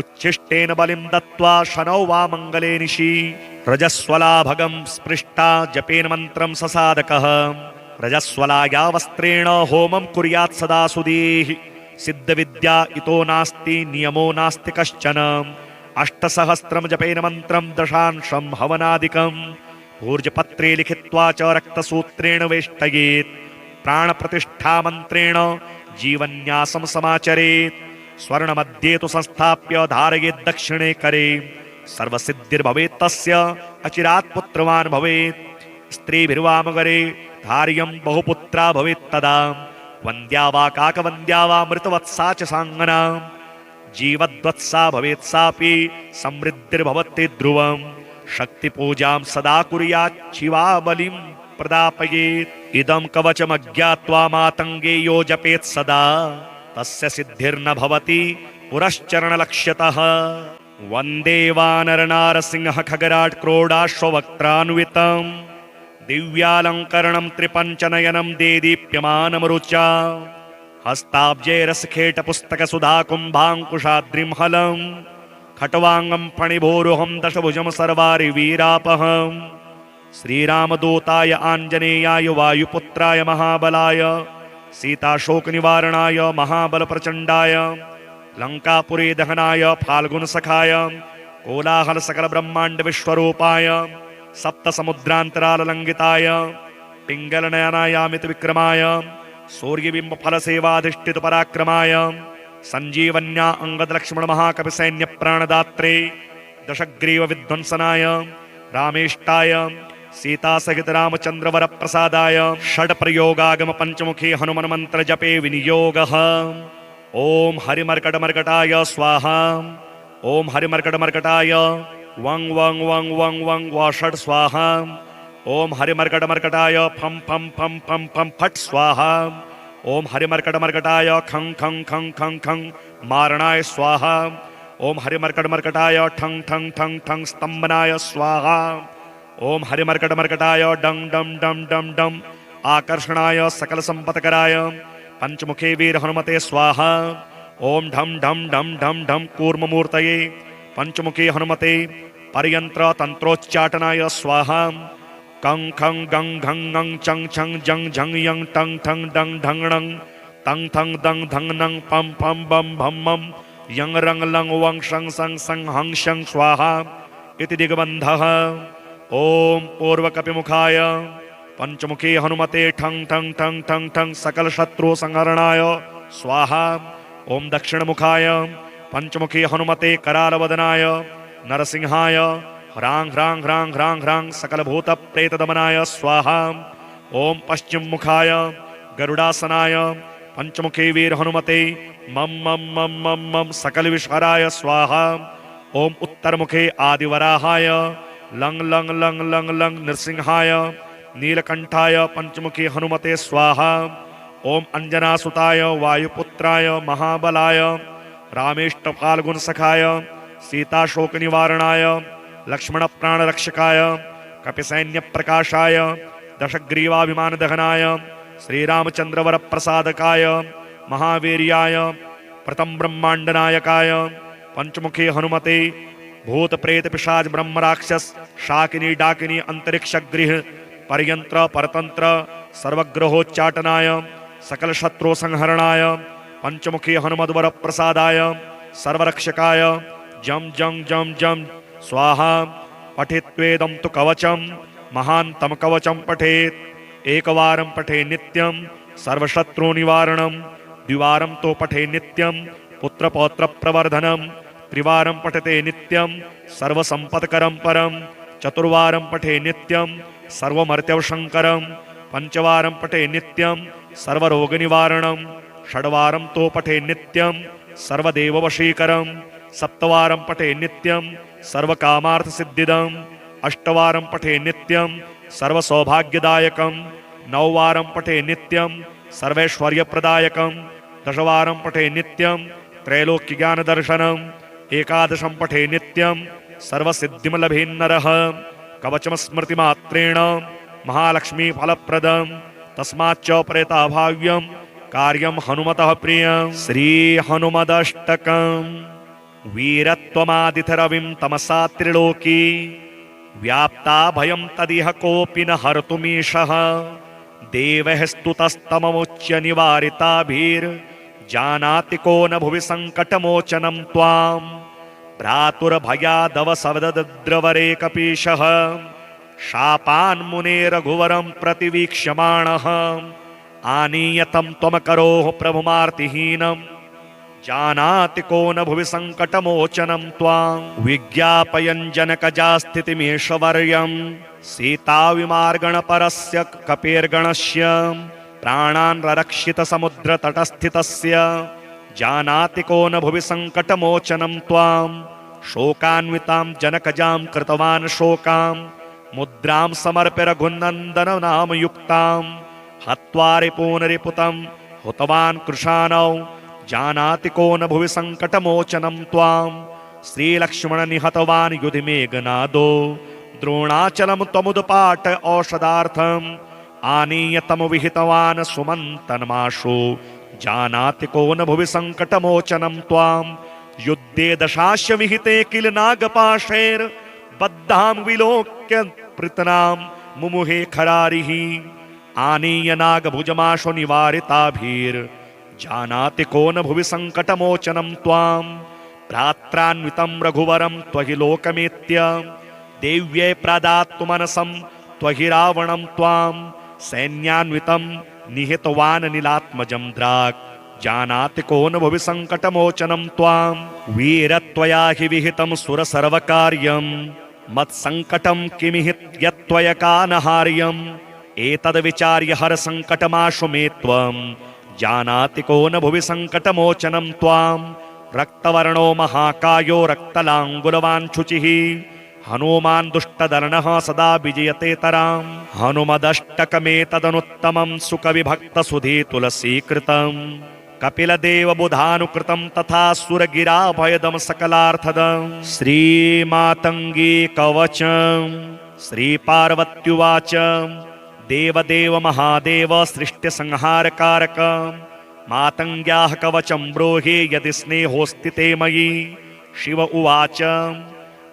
उच्छिष्टेन बलिं दत्त्वा शनौ वा मङ्गले निशि रजस्वलाभगं स्पृष्टा जपेन मन्त्रं ससाधकः रजस्वलाया वस्त्रेण होमं कुर्यात् सदा सुधीः सिद्धविद्या इतो नास्ति नियमो नास्ति कश्चन 8सहस्रं जपेन मन्त्रं दशांशं हवनादिकं ऊर्जपत्रे लिखित्वा च रक्तसूत्रेण वेष्टयेत् प्राणप्रतिष्ठा मन्त्रेण जीवन्यासं समाचरेत् स्वर्णमध्ये तु संस्थाप्य धारयेत् दक्षिणे करे सर्वसिद्धिर्भवेत् तस्य अचिरात् पुत्रवान् भवेत् स्त्रीभिर्वामगरे धार्यं बहुपुत्रा भवेत् तदा वन्द्या वा काकवन्द्या वा मृतवत्सा च साङ्गना जीवद्वत्सा भवेत् सापि समृद्धिर्भवति ध्रुवम् शक्तिपूजां सदा कुर्यात् शिवा बलिं प्रदापयेत् इदं कवचमज्ञात्वा मातङ्गे यो जपेत् सदा तस्य सिद्धिर्न भवति पुरश्चरणलक्ष्यतः वन्दे वानरनारसिंह खगराट् क्रोडाश्ववक्त्रान्वितम् दिव्यालङ्करणं त्रिपञ्चनयनं देदीप्यमानमरुचा हस्ताब्जैरसखेटपुस्तकसुधाकुम्भाङ्कुशाद्रिं हलं खट्वाङ्गं फणिभोरुहं दशभुजं सर्वारिवीरापहम् श्रीरामदूताय आञ्जनेयाय वायुपुत्राय महाबलाय सीताशोकनिवारणाय महाबलप्रचण्डाय लङ्कापुरे दहनाय फाल्गुनसखाय कोलाहलसकलब्रह्माण्डविश्वरूपाय सप्तसमुद्रान्तराललङ्घिताय पिङ्गलनयनायामितविक्रमाय सूर्यबिम्बफलसेवाधिष्ठितपराक्रमाय सञ्जीवन्या अङ्गदलक्ष्मणमहाकविसैन्यप्राणदात्रे दशग्रीवविध्वंसनाय रामेष्टाय सीतासहित रामचन्द्रवरप्रसादाय षड्प्रयोगागम पञ्चमुखी हनुमन्मन्त्र जपे विनियोगः ॐ हरिमर्कटमर्कटाय स्वाहा ॐ हरिमर्कटमर्कटाय वं वं वं वं वं षट् स्वाहा ॐ हरिमर्कटमर्कटाय फं फं फं फं फं फट् स्वाहा ॐ हरिमर्कटमर्कटाय खं खं खं खं खं मारणाय स्वाहा ॐ हरिमर्कटमर्कटाय ठं ठं ठं ठं स्तम्भनाय स्वाहा ॐ हरिमर्कटमर्कटाय डं डं डं डं डं आकर्षणाय सकलसम्पत्कराय पंचमुखे वीर हनुमते स्वाहा ॐ ढं ढं ढं ढं ढं कूर्ममूर्तये पंचमुखे हनुमते पर्यंत्र तंत्रोच्चाटनाय स्वाहा कं खं गं घं ङं चं छं जं झं यं टं ठं डं ढं णं तं थं दं धं नं पं फं बं भं मं यं रं लं वं शं सं सं हं शं स्वाहा इति दिग्बन्धः ॐ पूर्वकपिमुखाय पंचमुखी हनुमते ठं ठं ठं ठं ठं सकल शत्रु संहरणाय स्वाहा ॐ दक्षिणमुखाय पंचमुखी हनुमते करालवदनाय नरसिंहाय ह्रां ह्रां ह्रां ह्रां ह्रां सकलभूत प्रेतदमनाय स्वाहा ॐ पश्चिममुखाय गरुडासनाय पंचमुखी वीर हनुमते मम मम मम मम मम सकल विषहराय स्वाहा ॐ उत्तरमुखे आदिवराहाय लंग लंग लंग लंग लंग नृसिंहाय नीलकंठाय पंचमुखी हनुमते स्वाहा ॐ अंजनासुताय वायुपुत्राय महाबलाय रामेष्ट फाल्गुनसखाय सीताशोकनिवारणाय लक्ष्मणप्राणरक्षकाय कपिसैन्यप्रकाशाय दशग्रीवाभिमानदहनाय श्रीरामचन्द्रवरप्रसादकाय महावीर्याय प्रथम ब्रह्माण्डनायकाय पंचमुखी हनुमते भूत प्रेत पिशाच ब्रह्म राक्षस शाकिनी डाकिनी अंतरिक्षगृह पर्यंत्र परतंत्र सर्वग्रहोच्चाटनाय सकल शत्रु संहरणाय पंचमुखी हनुमद्वर प्रसादाय सर्वरक्षकाय जम जम जम जम स्वाहा पठित्वेदं तु कवचम महान्तम कवचम पठेत् एकवारं पठे नित्यं सर्वशत्रु निवारणं द्विवारं तो पठे नित्यं पुत्रपौत्र प्रवर्धनं त्रिवारं पठते नित्यं सर्वसंपत्करं परं चतुर्वारं पठे नित्यं सर्वमर्त्यवशंकरं पंचवारं पठे नित्यं सर्वरोगनिवारणं षड्वारं तो पठे नित्यं सर्वदेववशीकरं सप्तवारं पठे नित्यं सर्वकामार्थसिद्धिदम् अष्टवारं पठे नित्यं सर्वसौभाग्यदायकं नववारं पठे नित्यं सर्वैश्वर्यप्रदायकं दशवारं पठे नित्यं त्रैलोक्यज्ञानदर्शनम् एकादशं पठे नित्यं सर्वसिद्धिं लभेन्नरः कवचम स्मृतिमात्रेण महालक्ष्मी फलप्रदं तस्माच्च प्रेताभाव्यं कार्यं हनुमतः प्रियं। श्री हनुमदष्टकम्। वीरत्वमादितरविं तमसा त्रिलोकी व्याप्ता भयं तदिह कोऽपि न हर्तुमीशः। देवः स्तुतस्तममुच्य निवारिताभिर्जानाति को न भुवि सङ्कटमोचनं त्वाम्। भ्रातुर्भयादवसवदद्रवरे कपीशः शापान्मुने रघुवरं प्रतिवीक्ष्यमाणः। आनीयतं त्वमकरोः प्रभुमार्तिहीनं जानाति को न भुवि सङ्कटमोचनं त्वां। विज्ञापयन् जनकजास्थितिमेषवर्यं सीताविमार्गणपरस्य कपेर्गणस्य प्राणान् ररक्षितसमुद्रतटस्थितस्य जानाति को न भुवि सङ्कटमोचनं त्वां। शोकान्वितां जनकजां कृतवान् शोकां मुद्रां समर्प्य रघुनन्दन नामयुक्तां। हत्वा रिपूनरिपुतं हुतवान् कृशानौ जानाति को न भुवि सङ्कटमोचनं त्वां। श्रीलक्ष्मण निहतवान् युधि मेघनादो द्रोणाचलं त्वमुदपाट औषधार्थम्। आनीय तमुविहितवान् सुमन्तन्माशु जानाति को न भुवि सङ्कटमोचनं त्वां। युद्धे दशास्य विहिते किल नागपाशैर् बद्धां विलोक्य पृतनां मुमुहे खरारिः। आनीय नागभुजमाशु निवारिताभिर्जानाति को न भुवि सङ्कटमोचनं त्वां। भ्रात्रान्वितं रघुवरं त्वहि लोकमेत्य देव्यै प्रदातु मनसं त्वहि रावणं त्वां। सैन्यान्वितं निहितवान् नीलात्मजं द्राक् जानाति को न भुवि सङ्कटमोचनं त्वां। वीरत्वया हि विहितं सुरसर्वकार्यं मत्सङ्कटं किमिहि यत्त्वया कानहार्यम्। एतद्विचार्य हर सङ्कटमाशु मे त्वं जानाति को न भुवि सङ्कटमोचनं त्वां। रक्तवर्णो महाकायो रक्तलाङ्गुलवान् शुचिः हनुमान् दुष्टदर्णः सदा विजयते तराम्। हनुमदष्टकमेतदनुत्तमं सुकविभक्तसुधी तुलसीकृतम्। कपिलदेवबुधानुकृतं तथा सुरगिराभयदं सकलार्थदं। श्रीमातङ्गी कवचं श्रीपार्वत्युवाच देवदेव महादेव सृष्टिसंहारकारक मातङ्ग्याः कवचं ब्रूहि यदि स्नेहोऽस्ति ते मयि। शिव उवाच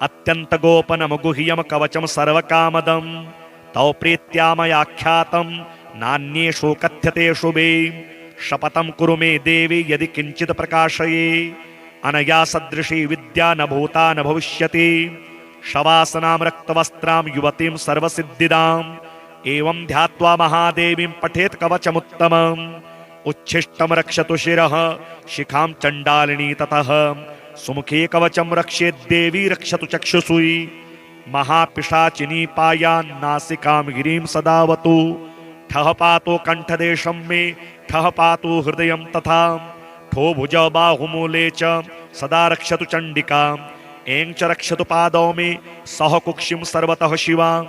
अत्यन्तगोपनमगुह्यं कवचं सर्वकामदं तौ प्रीत्या मयाख्यातं नान्येषु कथ्यते शुभे। शपथं कुरु मे देवी यदि किञ्चित् प्रकाशये अनया सदृशी विद्या न भूता न भविष्यति। शवासनां रक्तवस्त्रां युवतीं सर्वसिद्धिदाम् एवं ध्यात्वा महादेवीं पठेत् कवचमुत्तमम्। उच्छिष्टं रक्षतु शिरः शिखां चण्डालिनी ततः सुमुखे कवचं रक्षेद्देवी रक्षतु चक्षुषी। महापिशाचिनी पायान् नासिकां गिरिं सदावतु। ठः पातु कण्ठदेशं मे ठः पातु हृदयं तथा। ठो भुज बाहुमूले च सदा रक्षतु चण्डिकाम्। ऐं च रक्षतु पादौ मे सह कुक्षिं सर्वतः शिवां।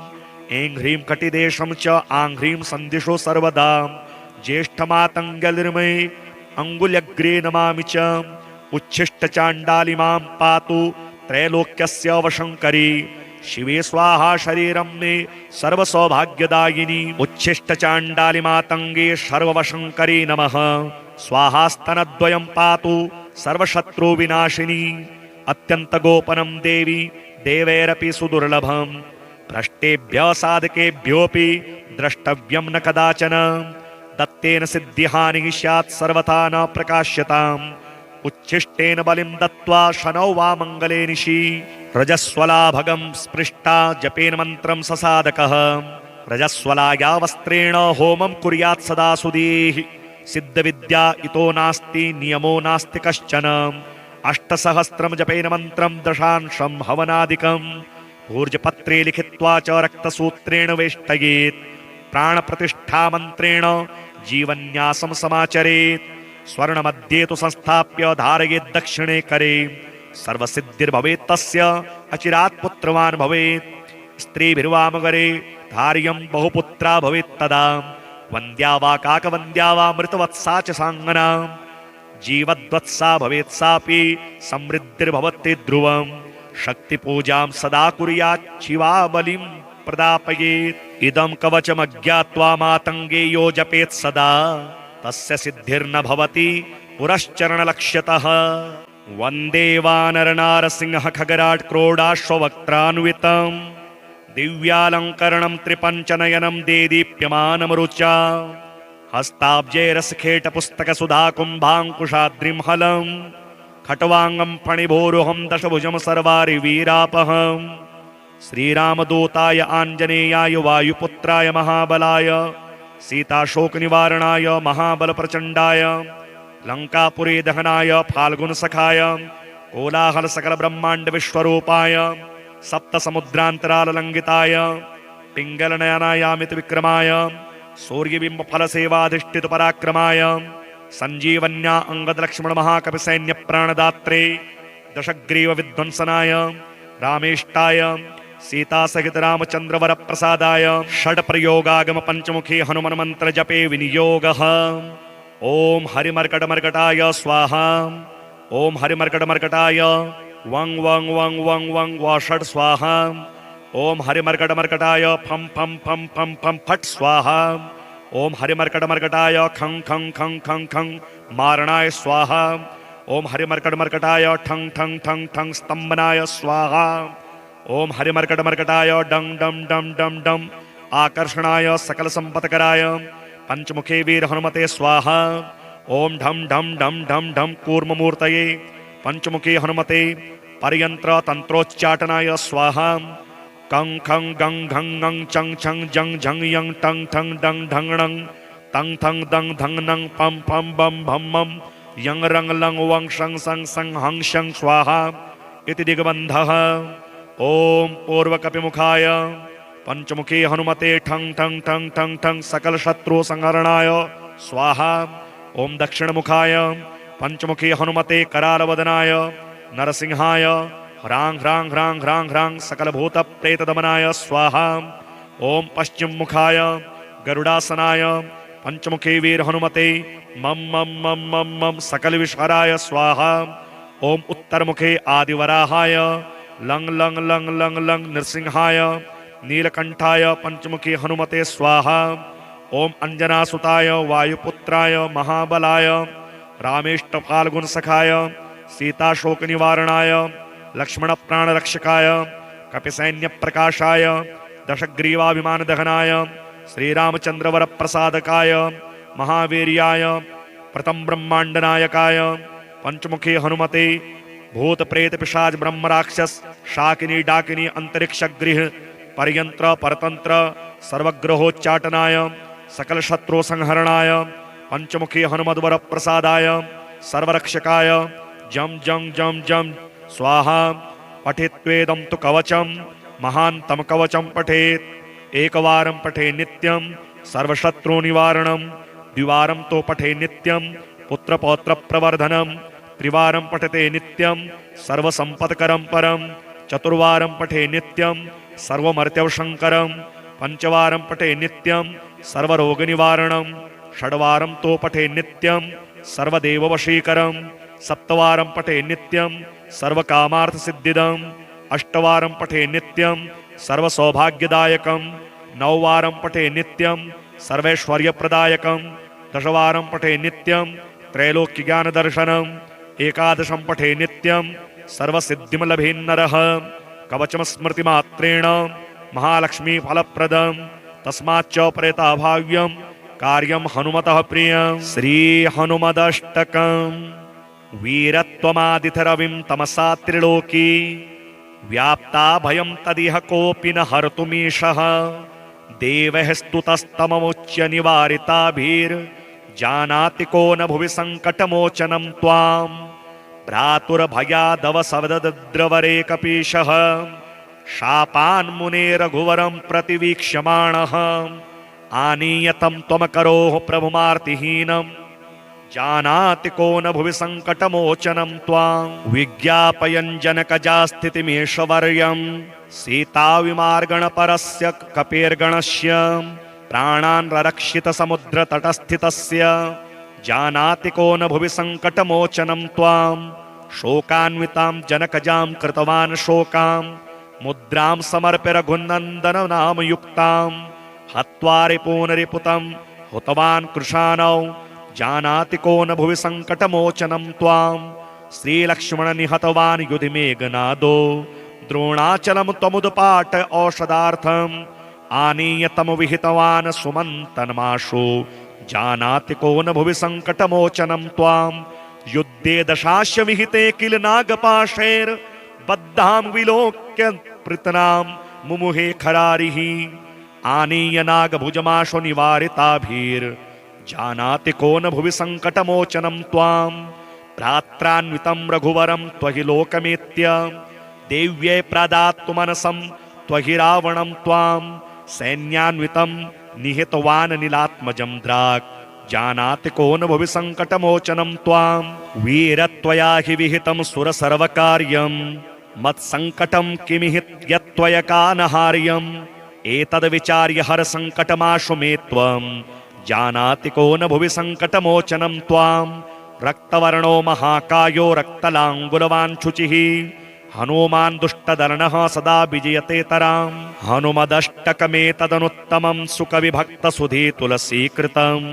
ऐं ह्रीं कटिदेशं च आं ह्रीं सन्दिशो सर्वदा। ज्येष्ठमातङ्गलिर्मे अङ्गुल्यग्रे नमामि च। उच्छिष्टचाण्डालिमां पातु त्रैलोक्यस्य वशङ्करी। शिवे स्वाहा शरीरं मे सर्वसौभाग्यदायिनी। उच्छिष्टचाण्डालिमातङ्गे सर्ववशङ्करी नमः। स्वाहास्तनद्वयं पातु सर्वशत्रुविनाशिनी। अत्यन्तगोपनं देवी देवैरपि सुदुर्लभम्। भ्रष्टेभ्यः साधकेभ्योऽपि द्रष्टव्यं न कदाचन। दत्तेन सिद्धिहानिः स्यात् सर्वथा न प्रकाश्यताम्। उच्छिष्टेन बलिं दत्त्वा शनौ वा मङ्गले निशि। रजस्वलाभगं स्पृष्टा जपेन मन्त्रं ससाधकः। रजस्वलाया वस्त्रेण होमं कुर्यात् सदा सुधीः। सिद्धविद्या इतो नास्ति नियमो नास्ति कश्चन। 8सहस्रं जपेन मन्त्रं दशांशं हवनादिकम्। ऊर्जपत्रे लिखित्वा च रक्तसूत्रेण वेष्टयेत्। प्राणप्रतिष्ठामन्त्रेण जीवन्यासं समाचरेत्। स्वर्णमध्ये तु संस्थाप्य धारयेत् दक्षिणे करे। सर्वसिद्धिर्भवेत् तस्य अचिरात् पुत्रवान् भवेत्। स्त्रीभिर्वामगरे धार्यं बहुपुत्रा भवेत् तदा। वन्द्या वा काकवन्द्या वा मृतवत्सा च साङ्गना। जीवद्वत्सा भवेत् सापि समृद्धिर्भवति ध्रुवम्। शक्तिपूजां सदा कुर्यात् शिवा बलिं प्रदापयेत्। इदं कवचमज्ञात्वा मातङ्गेयो जपेत् सदा तस्य सिद्धिर्न भवति पुरश्चरणलक्ष्यतः। वन्दे वानरनारसिंह खगराट् क्रोडाश्ववक्त्रान्वितम् दिव्यालङ्करणं त्रिपञ्चनयनं देदीप्यमानमरुचा हस्ताब्जैरसखेटपुस्तकसुधाकुम्भाङ्कुशाद्रिं हलम् खट्वाङ्गं फणिभोरुहं दशभुजं सर्वारिवीरापहम् श्रीरामदूताय आञ्जनेयाय वायुपुत्राय महाबलाय सीताशोकनिवारणाय महाबलप्रचण्डाय लङ्कापुरी दहनाय फाल्गुनसखाय कोलाहलसकलब्रह्माण्डविश्वरूपाय सप्तसमुद्रान्तराललङ्घिताय पिङ्गलनयनायामितविक्रमाय सूर्यबिम्बफलसेवाधिष्ठितपराक्रमाय सञ्जीवन्या अङ्गदलक्ष्मणमहाकपिसैन्यप्राणदात्रे दशग्रीवविध्वंसनाय रामेष्टाय सीतासहित रामचन्द्रवरप्रसादाय षड्प्रयोगागम पञ्चमुखी हनुमन्मन्त्रजपे विनियोगः। ॐ हरिमर्कटमर्कटाय स्वाहा। ॐ हरिमर्कटमर्कटाय वं वं वं वं वं षट् स्वाहा। ॐ हरिमर्कटमर्कटाय फं फं फं फं फं फट् स्वाहा। ॐ हरिमर्कटमर्कटाय खं खं खं खं खं मारणाय स्वाहा। ॐ हरिमर्कटमर्कटाय ठं ठं ठं ठं स्तम्भनाय स्वाहा। ॐ हरिमर्कटमर्कटाय डं डं डं डं डं आकर्षणाय सकलसम्पत्कराय पंचमुखे वीर हनुमते स्वाहा। ॐ ढं ढं ढं ढं ढं कूर्ममूर्तये पंचमुखे हनुमते पर्यंत्र तंत्रोच्चाटनाय स्वाहा। कं खं गं घं ङं चं छं जं झं यं टं ठं डं ढं णं तं थं दं धं नं पं फं बं भं मं यं रं लं वं शं सं सं हं शं स्वाहा इति दिग्बन्धः। ॐ पूर्वकपिमुखाय पंचमुखी हनुमते ठं ठं ठं ठं ठं सकल शत्रु संहरणाय स्वाहा। ॐ दक्षिणमुखाय पंचमुखी हनुमते करालवदनाय नरसिंहाय ह्रां ह्रां ह्रां ह्रां ह्रां सकलभूतप्रेतदमनाय स्वाहा। ॐ पश्चिममुखाय गरुडासनाय पंचमुखी वीर हनुमते मम मम मम मम मम सकलविषहराय स्वाहा। ॐ उत्तरमुखे आदिवराहाय लं लं लं लं लं नृसिंहाय नीलकंठाय पंचमुखी हनुमते स्वाहा। ॐ अंजनासुताय वायुपुत्राय महाबलाय रामेष्टफाल्गुनसखाय सीताशोकनिवारणाय लक्ष्मणप्राणरक्षकाय कपिसैन्यप्रकाशाय दशग्रीवाभिमानदहनाय श्रीरामचन्द्रवरप्रसादकाय महावीर्याय प्रथम ब्रह्माण्डनायकाय पंचमुखी हनुमते भूत प्रेत पिशाच ब्रह्म राक्षस शाकिनी डाकिनी अंतरिक्षगृह पर्यंत्र परतंत्र सर्वग्रहोच्चाटनाय सकल शत्रु संहरणाय पंचमुखी हनुमद्वर प्रसादाय सर्वरक्षकाय जम जम जम जम स्वाहा। पठित्वेदं तु कवचं महान्तम कवचं पठेत् एकवारं पठे नित्यं सर्वशत्रुनिवारणं द्विवारं तो पठे नित्यं पुत्रपौत्र प्रवर्धनं त्रिवारं पठते नित्यं सर्वसम्पत्करं परं चतुर्वारं पठे नित्यं सर्वमर्त्यवशङ्करं पंचवारं पठे नित्यं सर्वरोगनिवारणं षड्वारं तो पठे नित्यं सर्वदेववशीकरं सप्तवारं पठे नित्यं सर्वकामार्थसिद्धिदम् अष्टवारं पठे नित्यं सर्वसौभाग्यदायकं नववारं पठे नित्यं सर्वैश्वर्यप्रदायकं दशवारं पठे नित्यं त्रैलोक्यज्ञानदर्शनम् एकादशं पठे नित्यं सर्वसिद्धिं लभेन्नरः कवचं स्मृतिमात्रेण महालक्ष्मीफलप्रदं तस्माच्च प्रेताभाव्यं कार्यं हनुमतः प्रियं। श्रीहनुमदष्टकम् वीरत्वमादिथरविं तमसा त्रिलोकी व्याप्ता भयं तदिह कोऽपि न हर्तुमीशः देवः स्तुतस्तममुच्य निवारिताभिर्जानाति को न भुवि सङ्कटमोचनं त्वां भ्रातुर्भयादवसवदद्रवरे कपीशः शापान्मुने रघुवरं प्रतिवीक्ष्यमाणः आनीयतं त्वमकरोः प्रभुमार्तिहीनं जानाति को न भुवि सङ्कटमोचनं त्वां विज्ञापयन् जनकजास्थितिमेषवर्यं सीताविमार्गणपरस्य कपेर्गणस्य प्राणान् ररक्षितसमुद्रतटस्थितस्य जानाति को न भुवि सङ्कटमोचनं त्वां शोकान्वितां जनकजां कृतवान् शोकां मुद्रां समर्प्य रघुनन्दननामयुक्तां हत्वा रिपूनरिपुतं हुतवान् कृशानौ जानाति को न भुवि संकटमोचनं त्वां श्रीलक्ष्मण निहतवान् युधि मेघनादो द्रोणाचलं त्वमुदपाट औषधार्थम् आनीय तम विहितवान् सुमन्तन्माशु जानाति को न भुवि संकटमोचनं त्वां युद्धे दशास्य विहिते किल नागपाशैर् बद्धां विलोक्य पृतनां मुमुहे खरारिः आनीय नागभुजमाशु निवारिताभिर् जानाति को न भुवि संकटमोचनं त्वां भ्रात्रान्वितं रघुवरं त्वहि लोकमेत्य देव्यै प्रदातु मनसं त्वहि रावणं त्वां सैन्यान्वितं निहितवान् नीलात्मजं द्राक् जानाति को न भुवि संकटमोचनं त्वां वीरत्वया हि विहितं सुरसर्वकार्यं मत्सङ्कटं किमिहि यत्त्वयकानहार्यम् एतद्विचार्य हर संकटमाशु मे त्वं जानाति को न भुवि संकटमोचनं त्वां रक्तवर्णो महाकायो रक्तलाङ्गुलवान् शुचिः हनुमान् दुष्टदर्णः सदा विजयते तरां हनुमदष्टकमेतदनुत्तमं सुकविभक्तसुधे तुलसीकृतम्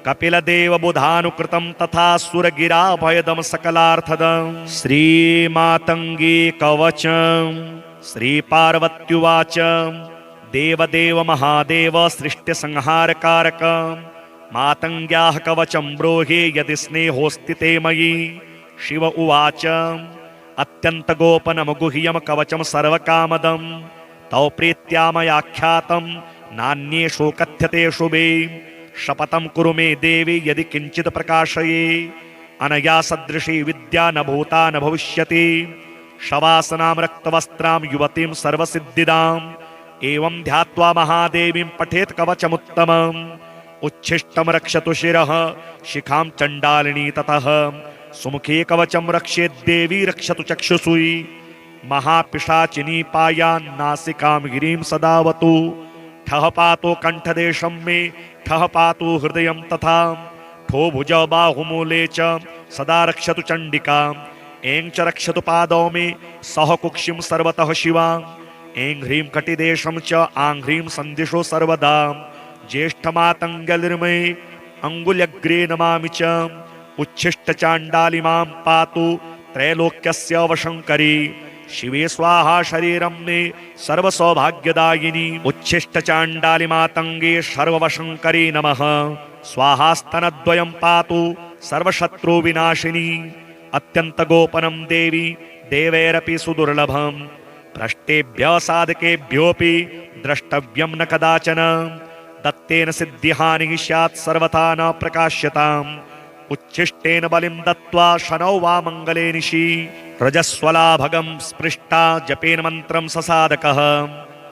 कपिलदेव बुधानुकृतं तथा सुरगिराभयदं सकलार्थदं श्रीमातङ्गी कवचं श्रीपार्वत्युवाच देवदेव महादेव सृष्टिसंहारकारक मातङ्ग्याः कवचं ब्रूहि यदि स्नेहोऽस्ति ते मयि शिव उवाच अत्यन्तगोपनमगुह्यं कवचं सर्वकामदं तौ प्रीत्या मयाख्यातं नान्येषु कथ्यते शुभे शपथं कुरु मे देवी यदि किञ्चित् प्रकाशये अनया सदृशी विद्या न भूता न भविष्यति शवासनां रक्तवस्त्रां युवतीं सर्वसिद्धिदाम् एवं ध्यात्वा महादेवीं पठेत् कवचमुत्तमम् उच्छिष्टं रक्षतु शिरः शिखां चण्डालिनी ततः सुमुखे कवचं रक्षेद्देवी रक्षतु चक्षुषुः महापिशाचिनी पायान् नासिकां गिरिं सदावतु ठः पातु कण्ठदेशं मे ठः पातु हृदयं तथा ठो भुज बाहुमूले च सदा रक्षतु चण्डिकाम् ऐं च रक्षतु पादौ मे सह कुक्षिं सर्वतः शिवां ऐं ह्रीं कटिदेशं च आं ह्रीं सन्दिशो सर्वदा ज्येष्ठमातङ्गलिर्मे अङ्गुल्यग्रे नमामि च उच्छिष्टचाण्डालिमां पातु त्रैलोक्यस्य वशङ्करी शिवे स्वाहा शरीरं मे सर्वसौभाग्यदायिनी उच्छिष्टचाण्डालिमातङ्गे सर्ववशङ्करी नमः स्वाहास्तनद्वयं पातु सर्वशत्रुविनाशिनी अत्यन्तगोपनं देवी देवैरपि सुदुर्लभम् भ्रष्टेभ्यः साधकेभ्योऽपि द्रष्टव्यं न कदाचन दत्तेन सिद्धिहानिः स्यात् सर्वथा न प्रकाश्यताम् उच्छिष्टेन बलिं दत्त्वा शनौ वा मङ्गले निशि रजस्वलाभगं स्पृष्टा जपेन मन्त्रं ससाधकः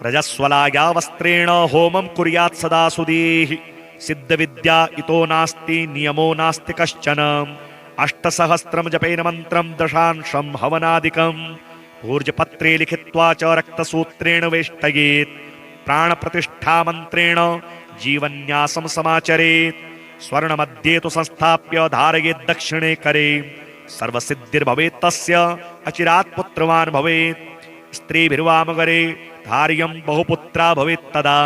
रजस्वलाया वस्त्रेण होमं कुर्यात् सदा सुधीः सिद्धविद्या इतो नास्ति नियमो नास्ति कश्चन अष्टसहस्रं जपेन मन्त्रं दशांशं हवनादिकम् ऊर्जपत्रे लिखित्वा च रक्तसूत्रेण वेष्टयेत् प्राणप्रतिष्ठा मन्त्रेण जीवन्यासं समाचरेत् स्वर्णमध्ये तु संस्थाप्य धारयेत् दक्षिणे करे सर्वसिद्धिर्भवेत् तस्य अचिरात् पुत्रवान् भवेत् स्त्रीभिर्वामगरे धार्यं बहुपुत्रा भवेत् तदा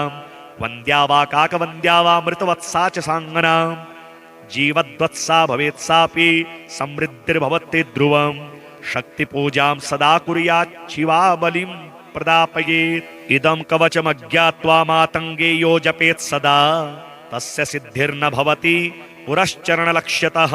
वन्द्या वा काकवन्द्या वा मृतवत्सा च साङ्गना जीवद्वत्सा भवेत् सापि समृद्धिर्भवति ध्रुवम् शक्तिपूजां सदा कुर्यात् शिवा बलिं प्रदापयेत् इदं कवचमज्ञात्वा मातङ्गे यो जपेत् सदा तस्य सिद्धिर्न भवति पुरश्चरणलक्ष्यतः।